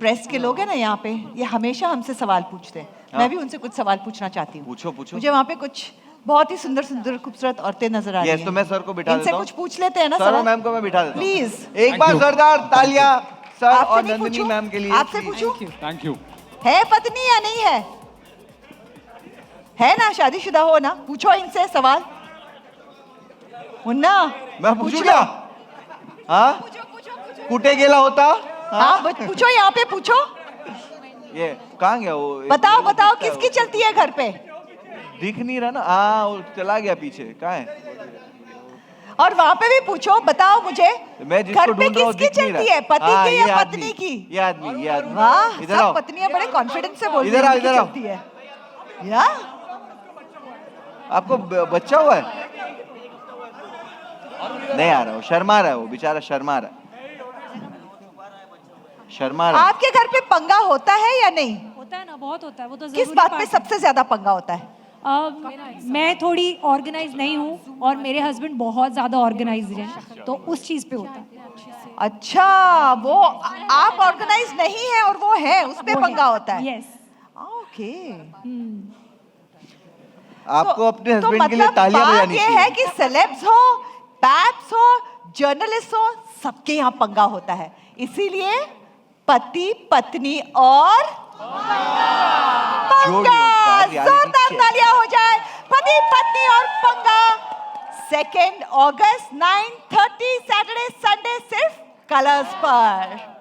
प्रेस के लोग हैं ना यहाँ पे, ये हमेशा हमसे सवाल पूछते हैं। मैं भी उनसे कुछ सवाल पूछना चाहती हूँ। पूछो पूछो। मुझे वहाँ पे कुछ बहुत ही सुंदर सुंदर खूबसूरत औरतें नजर आ रही हैं। तो मैं सर को बिठा देता इनसे हूँ। कुछ पूछ लेते हैं ना सर और मैम को मैं बिठा देता हूँ। प्लीज एक बार जोरदार तालियां सर और नंदिनी मैम के लिए। आपसे पूछूं? Thank you. है पत्नी या नहीं है? है ना, शादीशुदा हो ना? पूछो इनसे सवाल। मुन्ना मैं पूछूं क्या? हाँ कुटे गेला होता? हाँ पूछो, यहाँ पे पूछो। ये कहाँ गया वो? बताओ बताओ किसकी चलती है घर पे? दिख नहीं रहा ना। हाँ वो चला गया पीछे, कहाँ है? और वहाँ पे भी पूछो, बताओ मुझे मैं जिसको घर पे ढूंढ रहा हूँ किसकी दिख नहीं चलती रहा। है, पति हाँ, की ये या आदमी, पत्नी की? ये आदमी वाह, इधर आओ। सब पत्नियां बड़े कॉन्फिडेंस से बोल इधर रही आओ, हैं इधर कि आओ। चलती है। या आपको बच्चा हुआ है? नहीं आ रहा हो, शर्मा रहा है वो बेचारा, शर्मा रहा है। शर्मा रहा है। आपके घर पे पंगा होता है या नहीं? होता है ना, बहुत होता है वो तो। किस बात पे सबसे ज्यादा पंगा होता है? मैं थोड़ी ऑर्गेनाइज नहीं हूँ और मेरे हस्बैंड बहुत ज्यादा ऑर्गेनाइज हैं, तो उस चीज पे होता है। अच्छा, वो आप ऑर्गेनाइज नहीं है और वो है, उस पे पंगा होता है। यस। ओके। आपको अपने तो हस्बैंड के लिए तालियां बात बजानी ये चाहिए। है कि सेलेब्स हो, पैप्स हो, जर्नलिस्ट हो, सबके यहाँ पंगा होता है। इसीलिए पति पत्नी और पंगा, जोरदार तालियां हो जाए। पति पत्नी और पंगा 2 अगस्त 9:30 सैटरडे संडे सिर्फ कलर्स पर।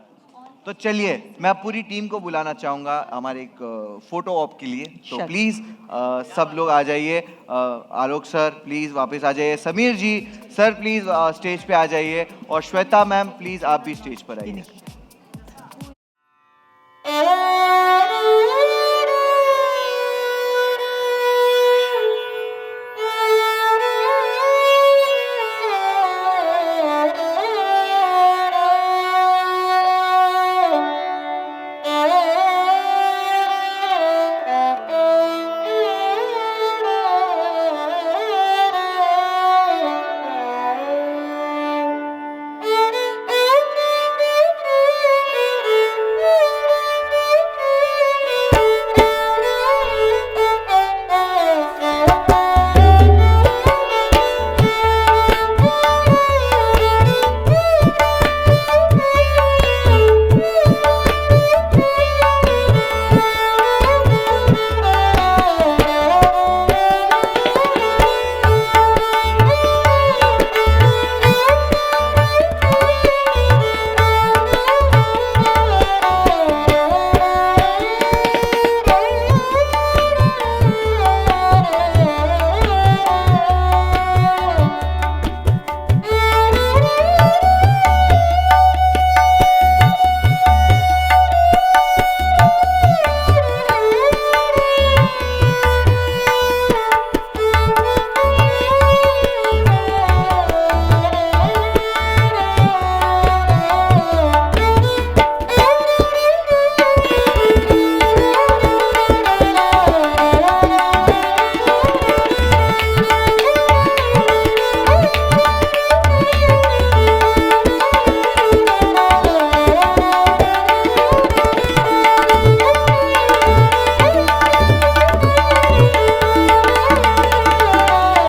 तो चलिए मैं पूरी टीम को बुलाना चाहूंगा हमारे एक फोटो ऑप के लिए। तो प्लीज सब लोग आ जाइए। आलोक सर प्लीज वापस आ जाइए। समीर जी सर प्लीज स्टेज पे आ जाइए। और श्वेता मैम प्लीज आप भी स्टेज पर आइए।